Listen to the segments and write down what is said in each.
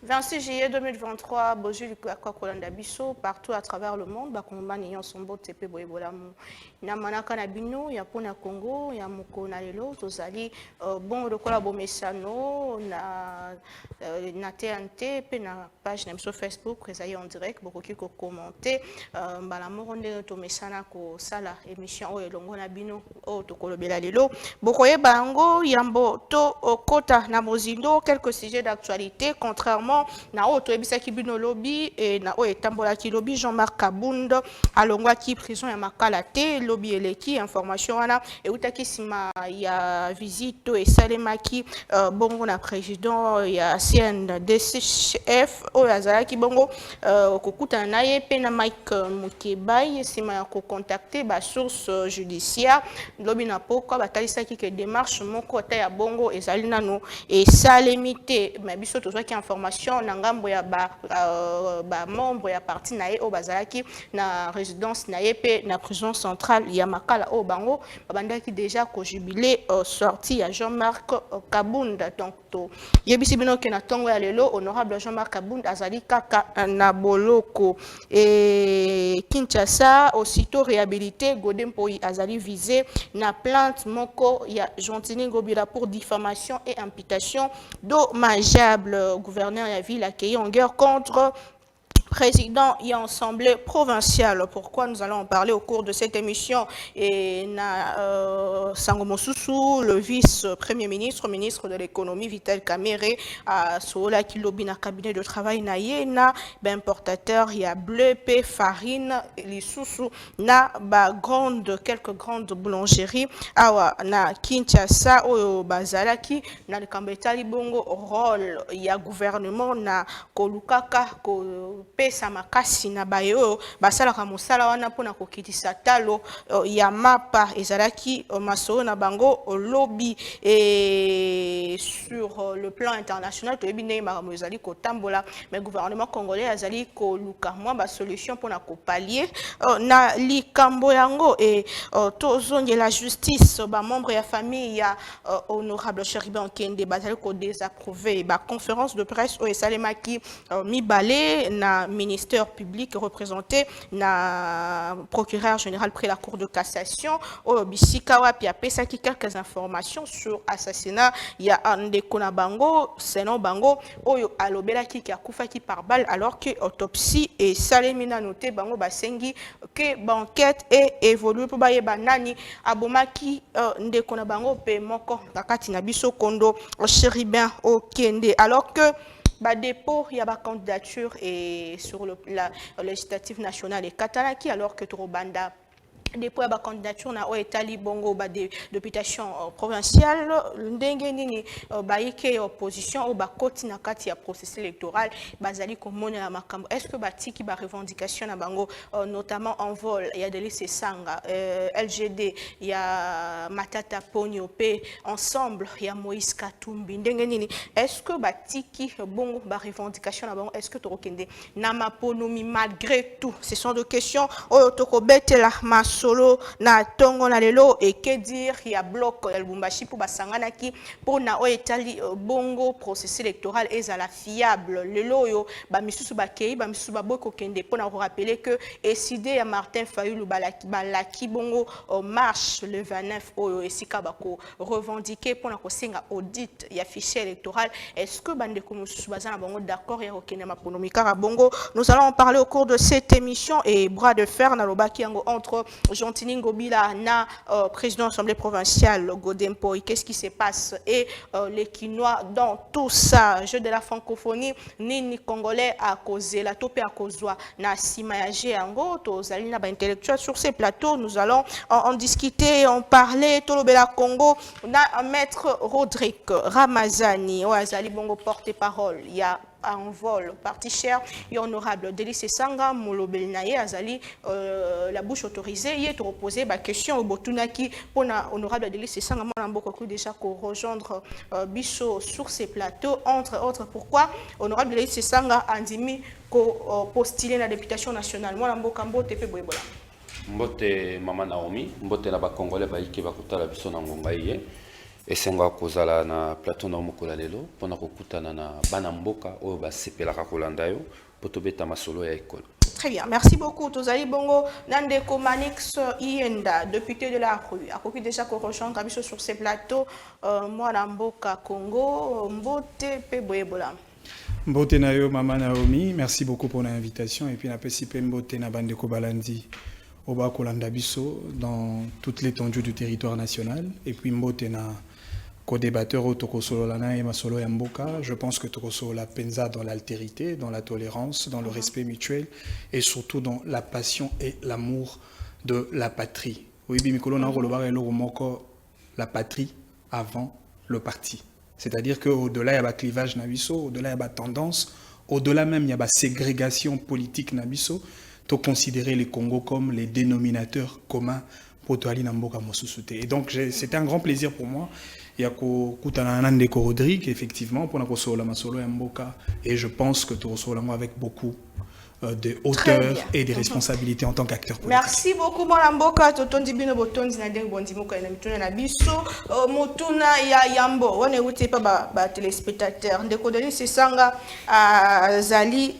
26 juillet 2023, Bozul Kolanda Bisso, partout à travers le monde, Bakomba Niyon Sombo Tepe Boebolamu. Namanaka Nabino, Yapona Congo, Yamoko Nalelo, Tozali, bon, le collabo Messano, na TNT, pe na page sur Facebook, Rezaï en direct, beaucoup qui commenter, Balamoronde Tomesana ko sala émission o elongo Nabino, o Tokolobela Lelo, Bokoye Bango, Yambo, To, Kota, Namozindo, quelques sujets d'actualité, contrairement na o toyebisa ki bino lobby et na o etambola ki lobby Jean-Marc Kabund alongwa ki prison ya makala te lobby eleki information wana et utaki sima ya visite et salemaki bongo na président ya CNDCF o azalaki bongo kokuta na ye pe na Mike Mukebai sima ya ko contacter ba source judiciaire lobby na poko batalisaki ke démarche moko ta ya bongo ezali nano et salemité mais biso tozwaki information na ngambo ya ba membre ya parti na ye o bazalaki na résidence na ye pe na prison centrale ya makala o bango babandaki déjà ko jubilé sortie ya Jean-Marc Kabund donc to yebisi bino ke na tongo ya lelo honorable Jean-Marc Kabund azali kaka na boloko et Kinshasa aussitôt réhabilité Godempoy azali visé na plainte moko ya Jontini Ngobila pour diffamation et imputation dommageable gouverneur la ville accueilli en guerre contre président et assemblée provinciale. Pourquoi nous allons en parler au cours de cette émission et Sangomo Soussou, le vice-premier ministre, ministre de l'économie Vital Kamere, à Sola Kilobina cabinet de travail na yena, importateur il y a bleu, paix, farine, les Soussou na quelques grandes boulangeries awa na Kinshasa o bazalaki na le Kambetali bongo rôle il y a gouvernement na kolukaka ko pesa makasi na bayo basalaka mosala wana pona kokitisa talo ya mapa ezalaki masolo na bango lobby et sur le plan international to ebine makambo ezali kotambola mais gouvernement congolais azali koluka mwa ba solution pona ko pallier na likambo yango et tozonge la justice ba membre ya famille ya honorable Cheriban Kende bazali ko désapprouver ba conférence de presse o esalemaki mibale na ministère public représenté na procureur général près la cour de cassation au Bisikawa puis apesa qui quelques informations sur assassinat il y a Ndeko na bango Seno bango oyo alobela ki akufa ki par balle alors que autopsie et salemina noté bango basengi que banquette et évolue pour baye banani abomaki Ndeko na bango pe moko bakati na biso kondo Chéribin au Kende alors que dépôt il y a ba candidature et sur le législatif national et katalaki alors que Torobanda dépôt à la candidature na Oetali Bongo ba de députation provinciale ndenge nini baike opposition au ba koti na kati ya processus électoral bazali komona la makambo est-ce que batiki ba revendication na bango notamment en vol il y a Delice Sanga LGD il y a Matata Ponyo P ensemble il y a Moïse Katumbi ndenge nini est-ce que batiki bongo ba revendication na bango est-ce que torokende na maponomi malgré tout ce sont des questions oyo tokobetela solo na tongo na lelo et que dire il y a bloc ya Lubumbashi pour basangana ki pour na oetali bongo processus électoral ezala fiable lelo yo ba misusu ba kei ba misusu ba boko kende pour na rappeler que décidé ya Martin Fayulu balaki bongo marche le 29 oyo esika bako revendiquer pour na ko senga audit ya fichier électoral est-ce que bande ko misusu bazana bongo d'accord ya okene maponomika bongo nous allons en parler au cours de cette émission et bras de fer na lobaki yango entre Jontini Ngobila na président de l'Assemblée provinciale Godempoy, qu'est-ce qui se passe et les Quinois dans tout ça, jeu de la francophonie, ni congolais à causer la topé à cause na simayaje ango tozali na ba intellectuel sur ces plateaux, nous allons en discuter, en parler tolobela Congo na maître Rodrigue Ramazani oazali bongo porte-parole, il y a en vol, parti cher et honorable. Delice Sanga, Molobel Naye, Azali, la bouche autorisée, il est reposé ma question au Botunaki pour honorable Delice Sanga, moi, beaucoup déjà qu'on rejoindre Bicho sur ces plateaux, entre autres. Pourquoi honorable Delice Sanga a dit qu'on postulait la députation nationale? Moi, Mbokambo, Tepe Boebola. Mbote Mama Naomi, Mbote la Congolais, Baïki, Bakuta, la Bisson en Gombaye. esenga kozala na plateau na mokola lelo pona kokutana na bana mboka oyo basepelaka kolanda yo po tobeta masolo ya ekolo. Très bien, merci beaucoup. Tozali bongo Nandeko Manix Ienda, député de la rue. A copié déjà qu'on rejoint sur ces plateaux. Moi, Mboka Congo, Mbote Peboebola. Mbote Nayo, Mama Naomi, merci beaucoup pour l'invitation. Et puis, na pesipe Mbote na Bandeko Balandi, Oba Kolanda Biso, dans toute l'étendue du territoire national. Et puis, Mbote na co-débatteur au Tokosolo Lana et Masolo Yamboka. Je pense que Tokosolo la penza dans l'altérité, dans la tolérance, dans le respect mutuel et surtout dans la passion et l'amour de la patrie. Oui, Bimikolo na la patrie avant le parti. C'est-à-dire qu'au-delà, il y a un clivage nabiso, au-delà, il y a une tendance, au-delà même, il y a une ségrégation politique nabiso, to considérer les Congos comme les dénominateurs communs pour Toali Namboka Mosusute. Et donc, c'était un grand plaisir pour moi. Il y a Koutananandeko Rodrigue, effectivement, pour la Masolo Yamboka. Et je pense que tu reçois avec beaucoup de hauteur et des responsabilités en tant qu'acteur politique. Merci beaucoup, Mboka. Totondi bino botondi na dengo bondimoko na mituna na biso. Motuna ya Yambo. On écoute pas ba téléspectateurs. Ndeko Denis Sesanga azali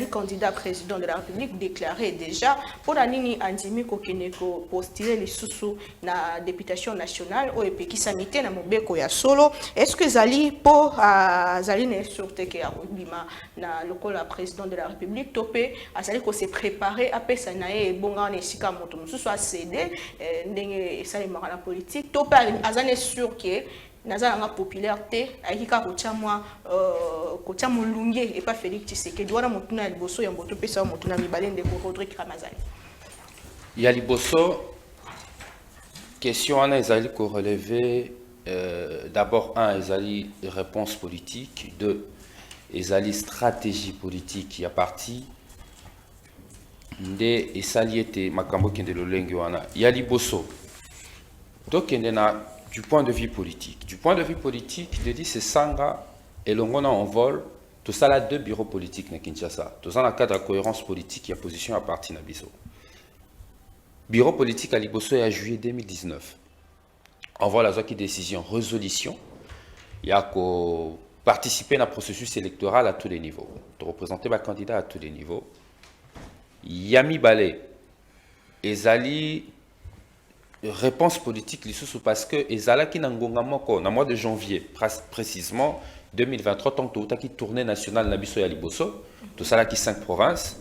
candidat président de la République déclaré déjà pour la nini andimi ko keneko postuler les sous na députation nationale au epeki samité na mobeko ya solo. Est-ce que zali po azali ne sûreté que bima na lokola président de la République topé azali ko se préparer à pesanae bonga na esika moto soit cédé ndenge ça les marana politique topé azane sûr que nazala popularité akika kochamwa kochamwa lunge et pas Félix Tshisekedi wana motuna liboso ya mboto pesa motuna mibalende ko Rodrigue Ramazani ya liboso question ana ezali ko relever d'abord un ezali réponse politique, deux ezali stratégie politique ya parti nde esali ete makambo kende lolenge wana ya liboso tokende na du point de vue politique. Du point de vue politique, je dis c'est Sanga et l'on en vol, tout ça là deux bureaux politiques na Kinshasa. Tout ça dans le cadre de la cohérence politique, il y a position à partir Nabiso. Bureau politique à Liboso en juillet 2019. On voit la décision, résolution. Il y a qu'à participer dans le processus électoral à tous les niveaux. De représenter ma candidat à tous les niveaux. Yami Balé, Ezali. Réponse politique parce que ezalaki na ngonga moko na mois de janvier précisément 2023 tant que qui tournée nationale na biso ya liboso tout ça là qui 5 provinces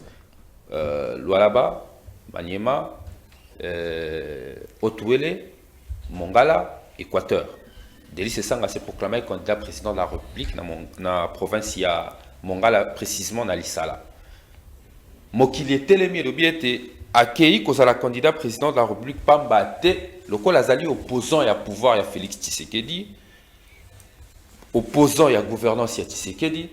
Lualaba, Maniema, Otuele, Mongala, Équateur. Délice Sanga s'est proclamé candidat président de la République na province ya Mongala précisément na Lisala. Mokili telemi le biete accueilli comme la candidat président de la République Pambate, le col azali opposant à pouvoir à Félix Tshisekedi, opposant à gouvernance à Tshisekedi,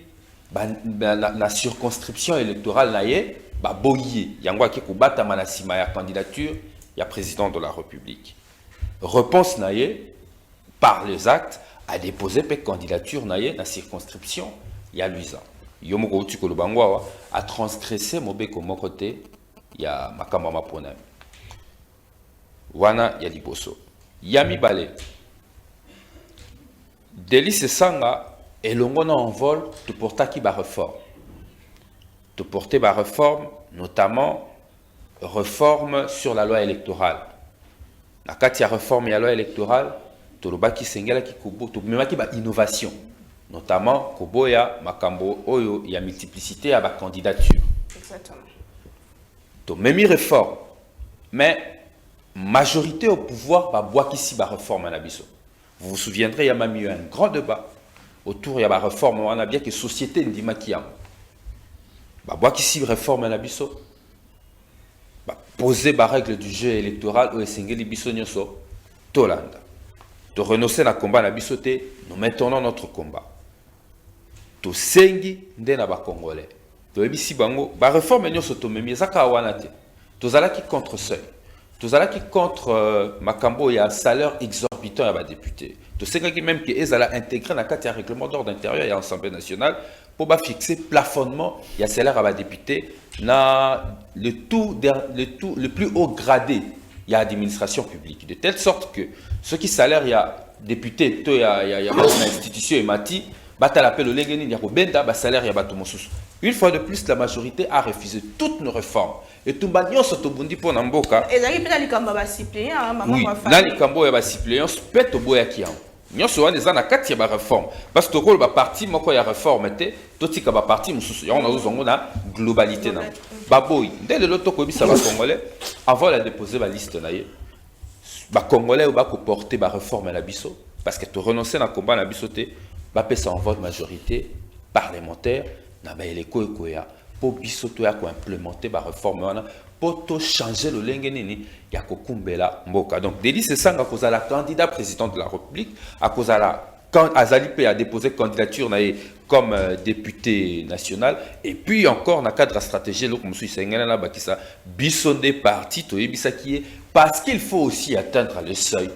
la circonscription électorale naie, boyé, yangwa ki kubata manasima ya candidature ya président de la République. Réponse naie par les actes à déposer pe candidature naie na circonscription ya Luisa. Yomoko uti kolobangwa a transgressé mobeko mokote ya makamba mapona wana ya liboso yami balé Délice Sanga elongo na en vol te portaki ba réforme te porter ba réforme notamment réforme sur la loi électorale na kati ya réforme ya loi électorale to lobaki sengela ki kubo to memaki ba innovation notamment koboya makambo oyo ya multiplicité ya ba candidature. Exactement. Même réforme, mais majorité au pouvoir, bah ici la réforme à Nabiso. Vous vous souviendrez, il y a même eu un grand débat autour de la réforme. On a bien que société ne dit maquillage. Bah ici réforme à Nabiso. Poser la règle du jeu électoral au Sengeli Biso Nyoso, Tolanda. De renoncer à combat Nabiso te, nous maintenons notre combat. To Sengi ndena ba Congolais. Ici, la réforme est autonomie. Qui contre seuil. Qui contre Makambo, il y a un salaire exorbitant à la députée. Tu sais même que les intégré dans le règlement d'ordre intérieur et l'Assemblée nationale pour fixer plafonnement, il y a salaire à la députée. Le plus haut gradé, il y a administration publique. De telle sorte que ceux qui salaire, il y a député, il y a une institution et mati, batal appel au lengeni, il y a benda, ba salaire, il y a bato mosusu. Une fois de plus, la majorité a refusé toutes nos réformes. Et tout le monde s'autobundi pour Namboka. Et là, il y a des suppléants, maman. Oui, là, les cambo et les suppléants, peut-être au boya qui a. Nous sommes des années 4 il y a réforme parce que le parti moi quoi il y a réforme était tout ce qui va parti nous on a globalité na baboy dès le loto ko bisa ba congolais avant la déposer la liste na ye ba congolais ou ba ko porter ba réforme la biso parce que tu renoncer na combat na biso te ba pesa en vote majorité parlementaire na ba eleko ko ya pour biso to ya ko implémenter ba réforme wana pour tout changer le lengenini ya kokumbela mboka. Donc Dédi Sesanga cause à la candidat président de la République à cause à la quand Azali a déposé candidature comme député national et puis encore dans cadre stratégie le comme suis là bakisa bisondé parti to yebisa qui est parce qu'il faut aussi atteindre le seuil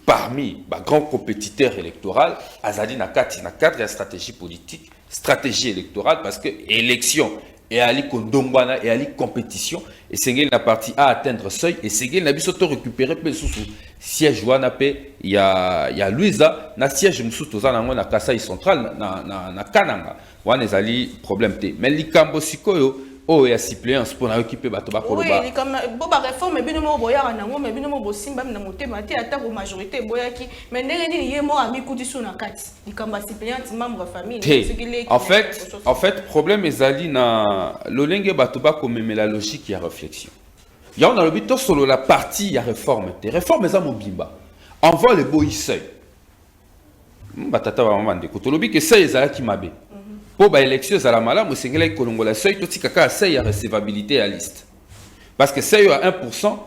parmi les grands compétiteurs électoraux Azali na cadre de stratégie politique stratégie électorale parce que élection et ali kondombana et ali compétition et c'est la partie à atteindre seuil et c'est la bisoto récupérer pe sous siège wana pe il y a Louisa na siège musu tozana ngo na Kasai central na Kananga wana ezali problème te mais likambo sikoyo oh ya suppléance pour na occuper bato ba koloba oui comme bo ba réforme bino mo boya nango mais bino mo bosimba na motema te ata ko majorité boya ki mais ndenge nini ye mo ami kudisu na kati likambo suppléante membre famille en fait problème ezali na lolenge bato ba komemela logique ya réflexion ya on a le bito solo la partie ya réforme te réforme za mobimba envoie le boy seuil batata ba mama ndeko to lobi que seuil ezala ki mabe pour les élections à la malamu, c'est que les Congolais seuil tout kaka seuil à recevabilité à liste. Parce que seuil à 1%,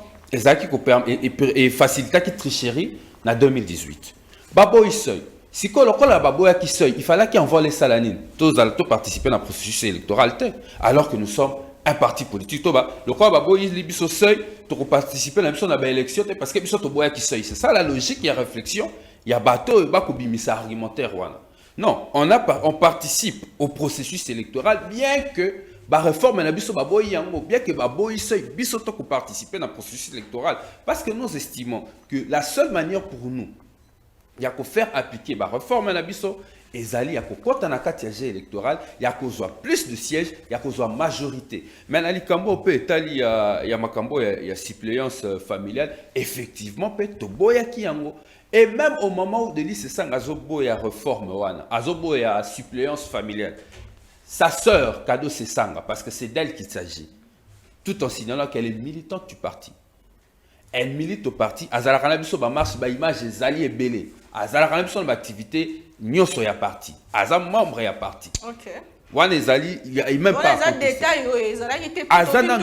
et facilité qui tricherie en 2018. Babo seuil. Si on a babo qui seuil, il fallait qu'il envoie les salanines. Tous allons participer dans le processus électoral alors que nous sommes un parti politique. Le quoi babo il biso seuil pour participer à l'élection parce que biso to boya qui seuil. C'est ça la logique, il y a réflexion, il y a bateau et bako bimisa argumentaire wana. Non, on participe au processus électoral bien que la réforme na biso baboyi yango bien que baboyi seuil biso to participer dans le processus électoral parce que nous estimons que la seule manière pour nous il y a qu'à faire appliquer la réforme na biso ezali ya kokota na kati ya jeu électoral ya kozwa plus de sièges ya kozwa majorité mais na likambo pe etali ya makambo ya suppléance familiale effectivement pe to boya ki yango. Et même au moment où Dédi Sesanga azoboya réforme wana, azoboya suppléance familiale, sa sœur Kado Sesanga, parce que c'est d'elle qu'il s'agit, tout en signalant qu'elle est militante du parti. Elle milite au parti. Azalakana biso ba marche ba image ezali ebele. Azalakana biso ba activité nyoso ya parti. Azam membre ya parti. OK. Wana ezali il y a même pas. Wana détail ezali te Azana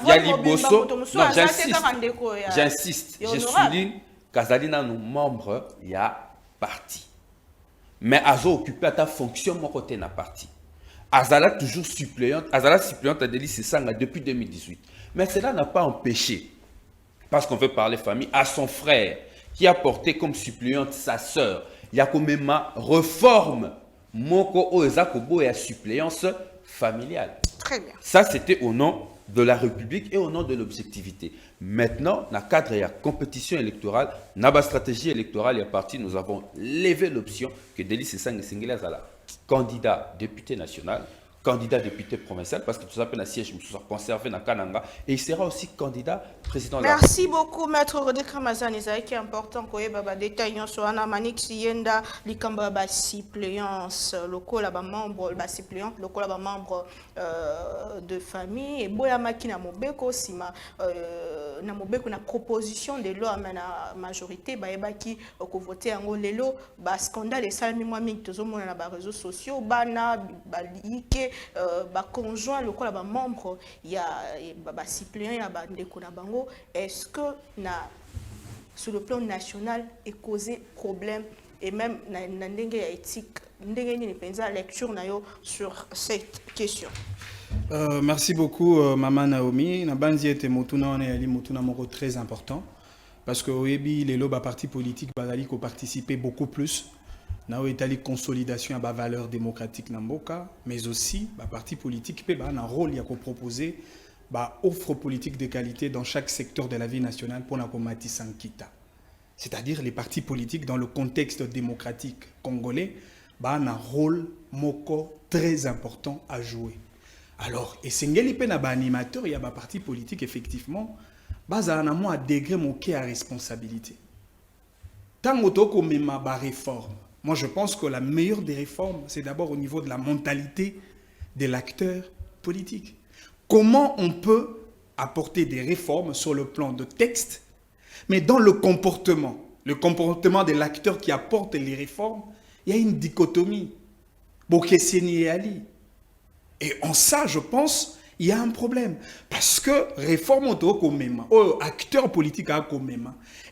ya liboso. Non, j'insiste, je souligne Kazalina nous membres il y a parti. Mais Azo occupé à ta fonction mon côté na parti. Azala toujours suppléante, Azala suppléante à Dédi Sesanga depuis 2018. Mais cela n'a pas empêché, parce qu'on veut parler famille, à son frère qui a porté comme suppléante sa sœur. Il y a quand même ma réforme Moko Oezakobo et à suppléance familiale. Très bien. Ça c'était au nom de la République et au nom de l'objectivité. Maintenant, dans le cadre de la compétition électorale, dans la stratégie électorale, il y a parti, nous avons levé l'option que Dédi Sesanga Sengela Zala, candidat député national, candidat député provincial, parce que tout ça peut un siège conservé dans Kananga, et il sera aussi candidat président de la République. Merci beaucoup, Maître Rodrigue Ramazani. C'est important que vous détaillez sur la Manik Sienda, l'Ikamba suppléance, le col membre, suppléante, le col membre de famille, et Boyamaki Namobeko, Sima, Namobeko, na proposition de loi à la majorité, Baebaki, ko voté en Golelo, scandale et salmi moi, tous les réseaux sociaux, Bana, Balike, conjoint, le col membre, il y a suppléant, il y a Bango. Est-ce que sur le plan national est causé problème et même dans éthique lecture sur cette question? Merci beaucoup Maman Naomi. Nabanzi était motuna moko très important parce que oyebi les lobes partis politiques bazali ko participer beaucoup plus na etali consolidation à valeur démocratique na mboka mais aussi ba parti politique pe ba na rôle ya ko proposer bah, offre politique de qualité dans chaque secteur de la vie nationale pour la combattre sans quitter. C'est-à-dire les partis politiques dans le contexte démocratique congolais bah, ont un rôle moko très important à jouer. Alors, et c'est un animateur, il y a des partis politiques effectivement, bah, ça a un degré moqué à responsabilité. Tant que même ma réforme, moi je pense que la meilleure des réformes, c'est d'abord au niveau de la mentalité de l'acteur politique. Comment on peut apporter des réformes sur le plan de texte, mais dans le comportement de l'acteur qui apporte les réformes, il y a une dichotomie. Et en ça, je pense, il y a un problème. Parce que réforme acteur politique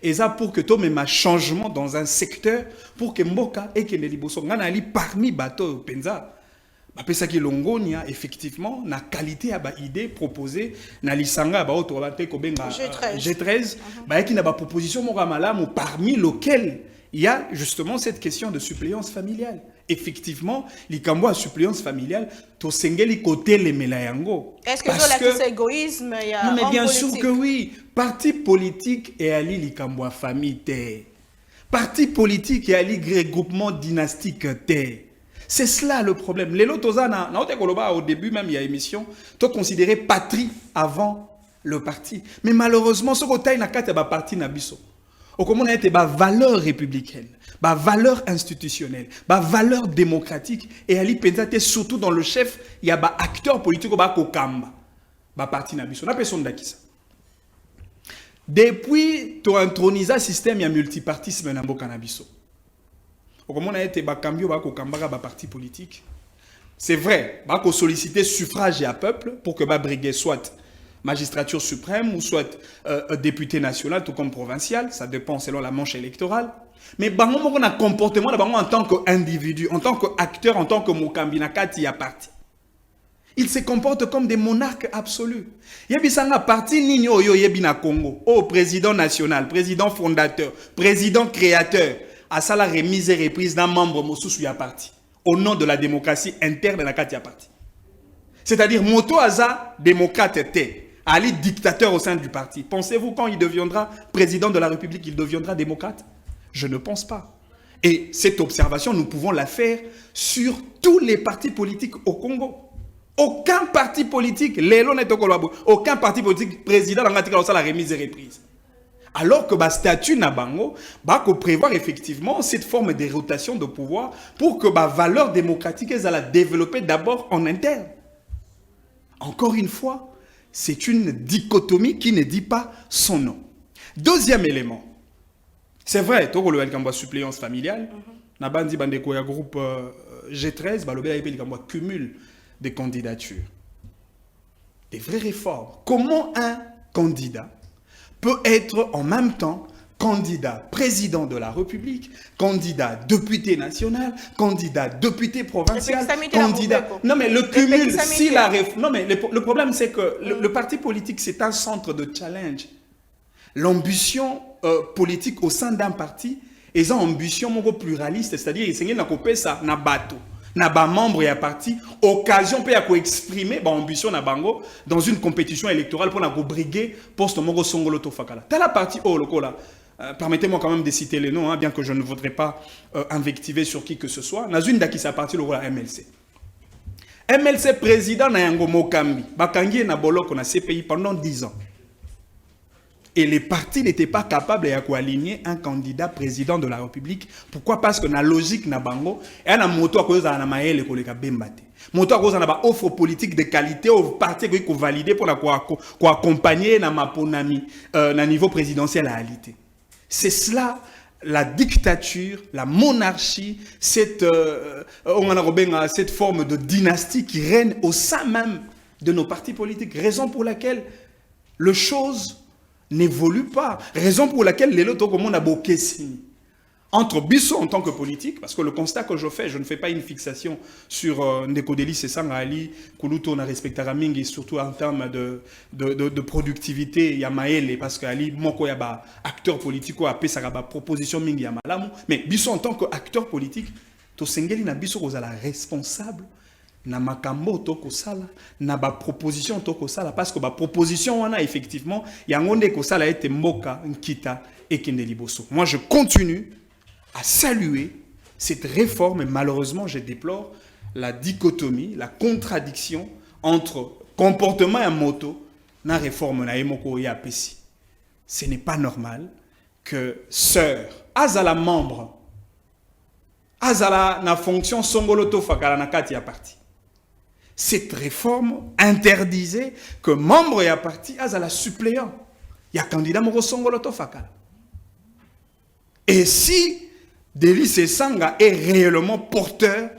et ça pour que tu aies un changement dans un secteur, pour que Mboka et que les Liboso, parmi bateaux Penza, effectivement, la qualité à idée proposée, na lisanga ba G13, qui n'a pas proposition parmi lesquelles il y a justement cette question de suppléance familiale. Effectivement, likambo à suppléance familiale, to sengeli côté les melayango. Est-ce que c'est égoïsme? Non, mais bien sûr que oui. Parti politique et ali likambo à famille te. Parti politique et ali regroupement dynastique te. C'est cela le problème. Les Lotozana, au début même il y a émission, tu considéré patrie avant le parti. Mais malheureusement, ce côté n'a qu'à être parti nabiso. Au comment on a été valeur républicaine, valeur institutionnelle, valeur démocratique et ali pensate surtout dans le chef, il y a acteur politique au kokamba, parti nabiso. Na personne d'akisa. Depuis tu intronisé système il y a multipartisme na mboka nabiso. Comment on a été parti politique. C'est vrai, qu'on solliciter suffrage à peuple pour que briguer soit magistrature suprême ou soit député national tout comme provincial, ça dépend selon la manche électorale. Mais on a un comportement en tant qu'individu, en tant qu'acteur, en tant que Mokambinakati à parti. Ils se comportent comme des monarques absolus. Yebisanga parti Nino Oyo Yebina Congo, président national, président fondateur, président créateur. À ça la remise et reprise d'un membre Mossou ya parti au nom de la démocratie interne de la Katia parti. C'est-à-dire Moto Aza démocrate était Ali dictateur au sein du parti. Pensez-vous quand il deviendra président de la République, il deviendra démocrate? Je ne pense pas. Et cette observation, nous pouvons la faire sur tous les partis politiques au Congo. Aucun parti politique, aucun parti politique président dans la remise et reprise. Alors que le statut Nabango va prévoir effectivement cette forme de rotation de pouvoir pour que la valeur démocratique soit développée d'abord en interne. Encore une fois, c'est une dichotomie qui ne dit pas son nom. Deuxième élément, c'est vrai, tu as le suppléance familiale, na bandi bandeko ya groupe G13, le cumul des candidatures. Des vraies réformes. Comment un candidat peut être en même temps candidat président de la République, candidat député national, candidat député provincial, candidat... Non mais le cumul, si la réforme... Non mais le problème c'est que le parti politique c'est un centre de challenge. L'ambition politique au sein d'un parti est une ambition pluraliste, c'est-à-dire il s'agit de ça na bateau. Na ba membre ya parti occasion peut ya exprimer ba ambition na bango dans une compétition électorale pour na go briguer poste mongo songolo to fakala. T'as la partie lokola. Permettez-moi quand même de citer les noms, bien que je ne voudrais pas invectiver sur qui que ce soit. Na une qui s'appartient au MLC. MLC président na yango Mokambi, bakangi na boloko na CPI pendant 10 ans. Et les partis n'étaient pas capables d'aligner un candidat président de la République. Pourquoi? Parce que la logique na bango, et un moto à cause de la maëlle koleka bembate. Moto à cause de la offre politique de qualité au parti qui est validé pour accompagner na maponami na niveau présidentiel à réalité. C'est cela la dictature, la monarchie, cette forme de dynastie qui règne au sein même de nos partis politiques. Raison pour laquelle le chose n'évolue pas. Raison pour laquelle les lotos comme on a boqué entre Bissot en tant que politique, parce que le constat que je fais, je ne fais pas une fixation sur Ndekodeli Sesanga Ali, Kuluto na respectera mingi, surtout en termes de productivité, Yamaele, parce qu'Ali, moko yaba acteur politique, ou apé saraba proposition mingi Yamalamu, mais Bissot en tant qu'acteur politique, to sengeli na Bissot la responsable na makambo toko sala na ba proposition toko sala parce que ba proposition wana effectivement yango nde ko sala ete mboka nkita ekende liboso. Moi je continue à saluer cette réforme et malheureusement je déplore la dichotomie, la contradiction entre comportement et moto na réforme na emoko ya pesi. Ce n'est pas normal que sœur azala membre azala na fonction songoloto fakala na kati ya parti. Cette réforme interdisait que membre ya parti azala suppléant. Il y a candidat moko songoloto fakala. Et si Délice Sanga est réellement porteur,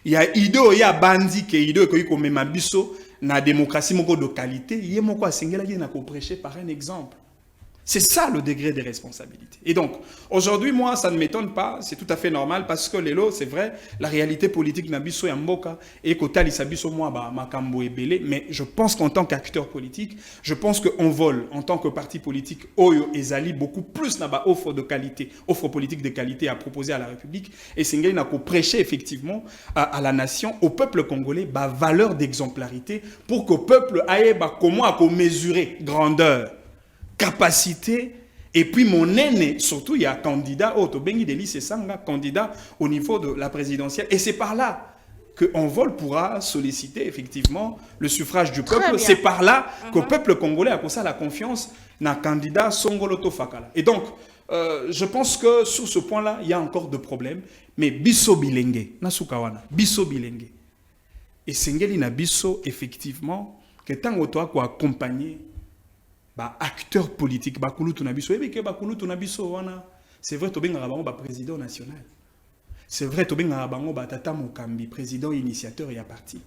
il y a ido ya bandi ke ido ko yiko mema biso na démocratie moko de qualité, yé moko asengela ki na ko prêcher par un exemple. C'est ça le degré des responsabilités. Et donc, aujourd'hui, moi, ça ne m'étonne pas, c'est tout à fait normal, parce que Lelo, c'est vrai, la réalité politique Nabiso et Mboka, et Kotali Sabiso, moi, Makambo et Belé, mais je pense qu'en tant qu'acteur politique, je pense qu'on vole, en tant que parti politique, Oyo et Zali, beaucoup plus n'a offre de qualité, offre politique de qualité à proposer à la République, et Sengeli n'a qu'au prêcher effectivement à la nation, au peuple congolais, valeur d'exemplarité, pour que le peuple aille, comment à mesurer grandeur, capacité, et puis mon aîné, surtout il y a candidat, Bengi Délice Sanga, candidat au niveau de la présidentielle. Et c'est par là que Envol pourra solliciter effectivement le suffrage du peuple. C'est par là que le peuple congolais a pour ça la confiance dans le candidat Songoloto Fakala. Et donc, je pense que sur ce point-là, il y a encore de problèmes. Mais biso bilenge, nasukawana, biso bilenge. Et Sengeli na biso, effectivement, que tant que toi accompagner acteur politique, c'est vrai, tu es président national. C'est vrai, tu es Tata Mokambi, président initiateur et à parti.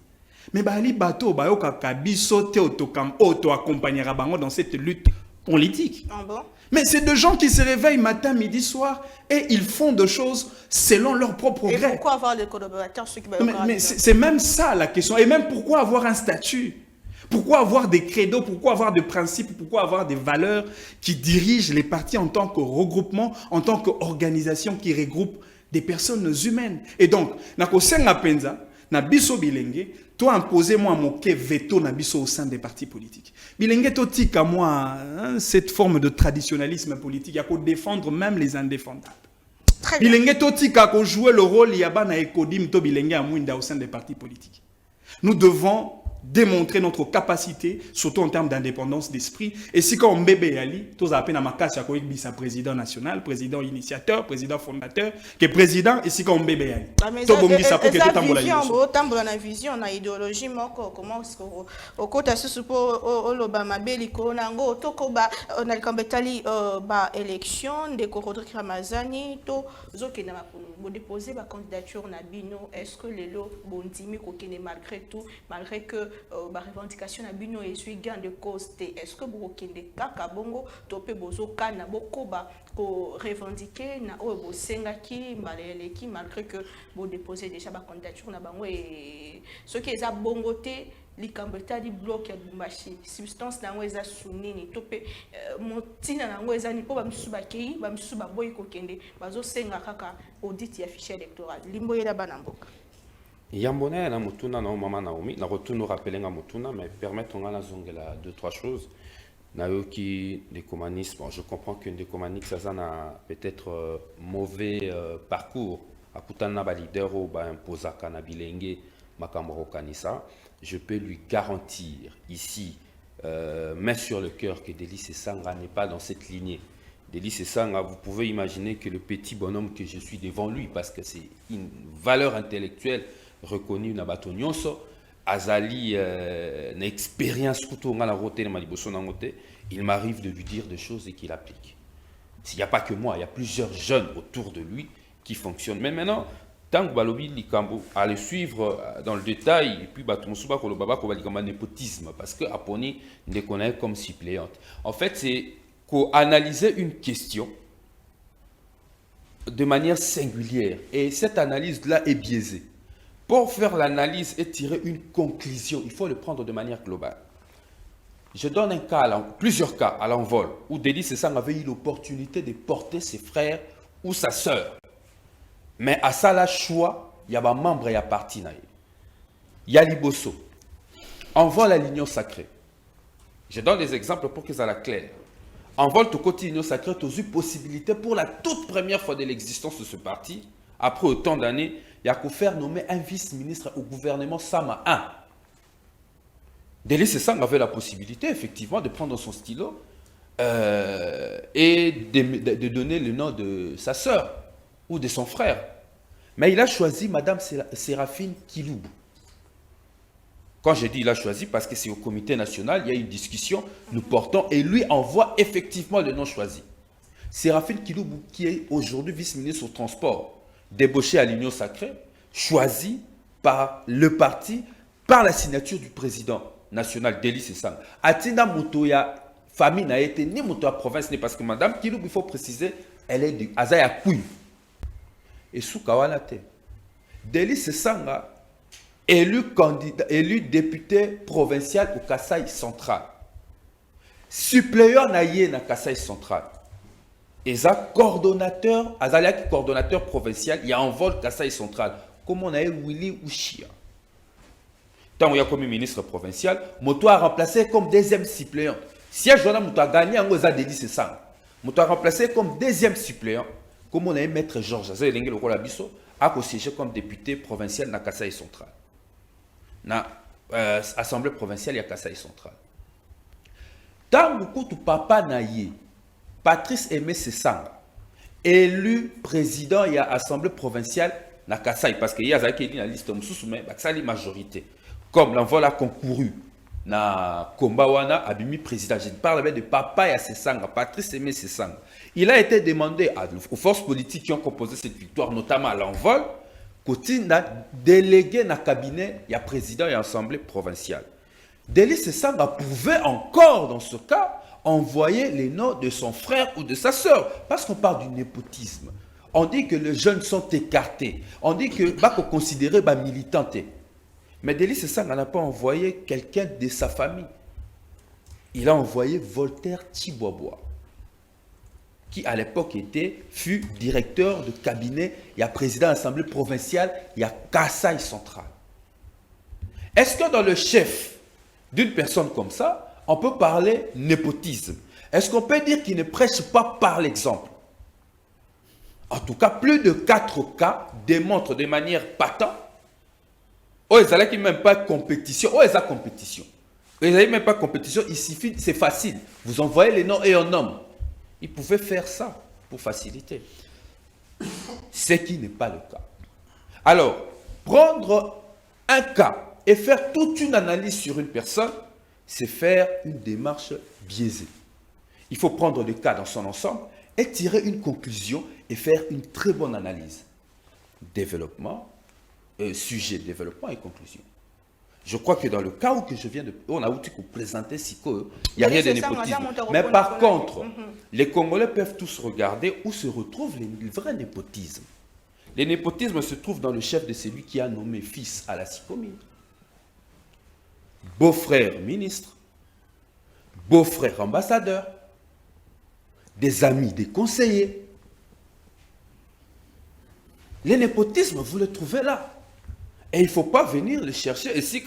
Mais Ali Bato, accompagnera dans cette lutte politique. Ah bon? Mais c'est des gens qui se réveillent matin, midi, soir et ils font des choses selon leur propre gré. Et pourquoi avoir des collaborateurs? Mais c'est même ça la question. Et même pourquoi avoir un statut? Pourquoi avoir des credos, pourquoi avoir des principes, pourquoi avoir des valeurs qui dirigent les partis en tant que regroupement, en tant qu'organisation qui regroupe des personnes humaines. Et donc, nakosenga penza, na biso bilenge, toi imposez-moi mon veto na biso au sein des partis politiques. Bilenge to tika moi cette forme de traditionnalisme politique, il faut défendre même les indéfendables. Bilenge to tika ko jouer le rôle yaba na ekodim to bilenge amwinda au sein des partis politiques. Nous devons démontrer notre capacité, surtout en termes d'indépendance d'esprit. Et si quand on bébé Ali, tous appellent à ma casse à sa président national, président initiateur, président fondateur, qui est président, et si quand on bébé Ali. Tout le monde dit ça pour que tout la vision, la idéologie, comment est-ce qu'on au côté ce support l'Obama Beliko, Nango, Tokoba, on a le Kambetali, élection, des Korodri Ramazani, to Zoki n'a pas déposé ma candidature na Bino. Est-ce que les lots bondimi kokene malgré tout, malgré que la revendication na Bino est suivi gain de cause, est-ce que vous kende kaka bongo topé bozo kana bokoba ko revendiquer na o bo sengaki maleleki malgré que vous déposez déjà ma candidature na bango et ce qui est à bongoté likambeta di bloc ya Bumbashi substance nango eza sunini topé motina nango eza ni po ba misuba kei ba misuba boy ko kende bazo senga kaka audit ya fichier électoral limbo yela bana mboka Yambona na mutuna na mama Naomi na retourne rappeler nga mutuna mais permettre on a zongela deux trois choses na yoki des communistes. Bon, je comprends qu'une des communistes ça a peut-être mauvais parcours à kutana ba leader ou ba imposaka na bilenge makambo kanisa. Je peux lui garantir ici main sur le cœur que Délice Sanga n'est pas dans cette lignée. Délice Sanga, vous pouvez imaginer que le petit bonhomme que je suis devant lui, parce que c'est une valeur intellectuelle reconnue na bato nyonso, azali une expérience il m'arrive de lui dire des choses et qu'il applique. S'il n'y a pas que moi, il y a plusieurs jeunes autour de lui qui fonctionnent. Mais maintenant, tant que Balobi Likambo à le suivre dans le détail, et puis Batumsuba Kolobaba Kobalikamba népotisme, parce que Aponi ne connaît comme suppléante. En fait, c'est qu'analyser une question de manière singulière. Et cette analyse-là est biaisée. Pour faire l'analyse et tirer une conclusion, il faut le prendre de manière globale. Je donne un cas, plusieurs cas à l'envol, où Délice Sanga avait eu l'opportunité de porter ses frères ou sa sœur. Mais à ça, la choix, il y a un membre et un parti. Yaliboso, envole à l'union sacrée. Je donne des exemples pour que ça soit clair. Envole au côté l'union sacrée, tu as eu possibilité pour la toute première fois de l'existence de ce parti, après autant d'années, il y a qu'à faire nommer un vice-ministre au gouvernement Sama 1. Delis Sessang avait la possibilité, effectivement, de prendre son stylo et de donner le nom de sa sœur ou de son frère. Mais il a choisi Madame Séraphine Kiloubou. Quand je dis il a choisi, parce que c'est au comité national, il y a une discussion, nous portons, et lui envoie effectivement le nom choisi. Séraphine Kiloubou, qui est aujourd'hui vice-ministre au transport, débauché à l'Union sacrée, choisi par le parti, par la signature du président national Delis Sessang. Atina Moutoya, famille n'a été ni Moutoya province, ni parce que Madame Kiloubou, il faut préciser, elle est de Azaya Kouy. Et sous Kawalate. Delis Sessang, élu député provincial au Kasaï central. Suppléant naïe na Kasaï central. Et ça, coordonnateur provincial, il y a un vol Kasaï central. Comme on a eu Willy Ouchia. Tant qu'il y a comme ministre provincial, Moto a remplacé comme deuxième suppléant. Si il y a Moto a gagné, on a Delis Sessang. Moto a remplacé comme deuxième suppléant. Comme on a eu Maître Georges Azay Lengue Lokola Bisso, a siégé comme député provincial na Kasaï central. Na assemblée provinciale, il y a Kasaï central. Tant beaucoup de papa naïe, Patrice Aimé Sessang, élu président et à l'Assemblée provinciale na Kasaï, parce qu'il y a la liste mais c'est la majorité. Comme l'envol a concouru na Kombawana, Abimi président, je parle de papa et à Sessang, Patrice Aimé Sessang. Il a été demandé aux forces politiques qui ont composé cette victoire, notamment à l'envol, qu'il a délégué dans le cabinet, il y a président et assemblée provinciale. Delis Sessang pouvait encore, dans ce cas, envoyer les noms de son frère ou de sa sœur. Parce qu'on parle du népotisme. On dit que les jeunes sont écartés. On dit que va considérer militanté. Mais Delis Sessang n'a pas envoyé quelqu'un de sa famille. Il a envoyé Voltaire Tiboaboa, qui à l'époque fut directeur de cabinet, il y a président de l'Assemblée provinciale, il y a Kasaï central. Est-ce que dans le chef d'une personne comme ça, on peut parler népotisme? Est-ce qu'on peut dire qu'il ne prêche pas par l'exemple? En tout cas, plus de 4 cas démontrent de manière patente. Oh, ils n'ont même pas de compétition. Oh, ils ont compétition. Ils n'ont même pas de compétition. Il suffit, c'est facile. Vous envoyez les noms et un homme. Ils pouvaient faire ça pour faciliter. Ce qui n'est pas le cas. Alors, prendre un cas et faire toute une analyse sur une personne, c'est faire une démarche biaisée. Il faut prendre le cas dans son ensemble et tirer une conclusion et faire une très bonne analyse. Développement, sujet, développement et conclusion. Je crois que dans le cas où que je viens de... On a oublié de présenter SICO, il n'y a rien de népotisme. Mais par contre, les Congolais peuvent tous regarder où se retrouve le vrai népotisme. Le népotisme se trouve dans le chef de celui qui a nommé fils à la SICOMI. Beau-frère ministre, beau-frère ambassadeur, des amis, des conseillers. Le népotisme, vous le trouvez là. Et il ne faut pas venir le chercher. Et si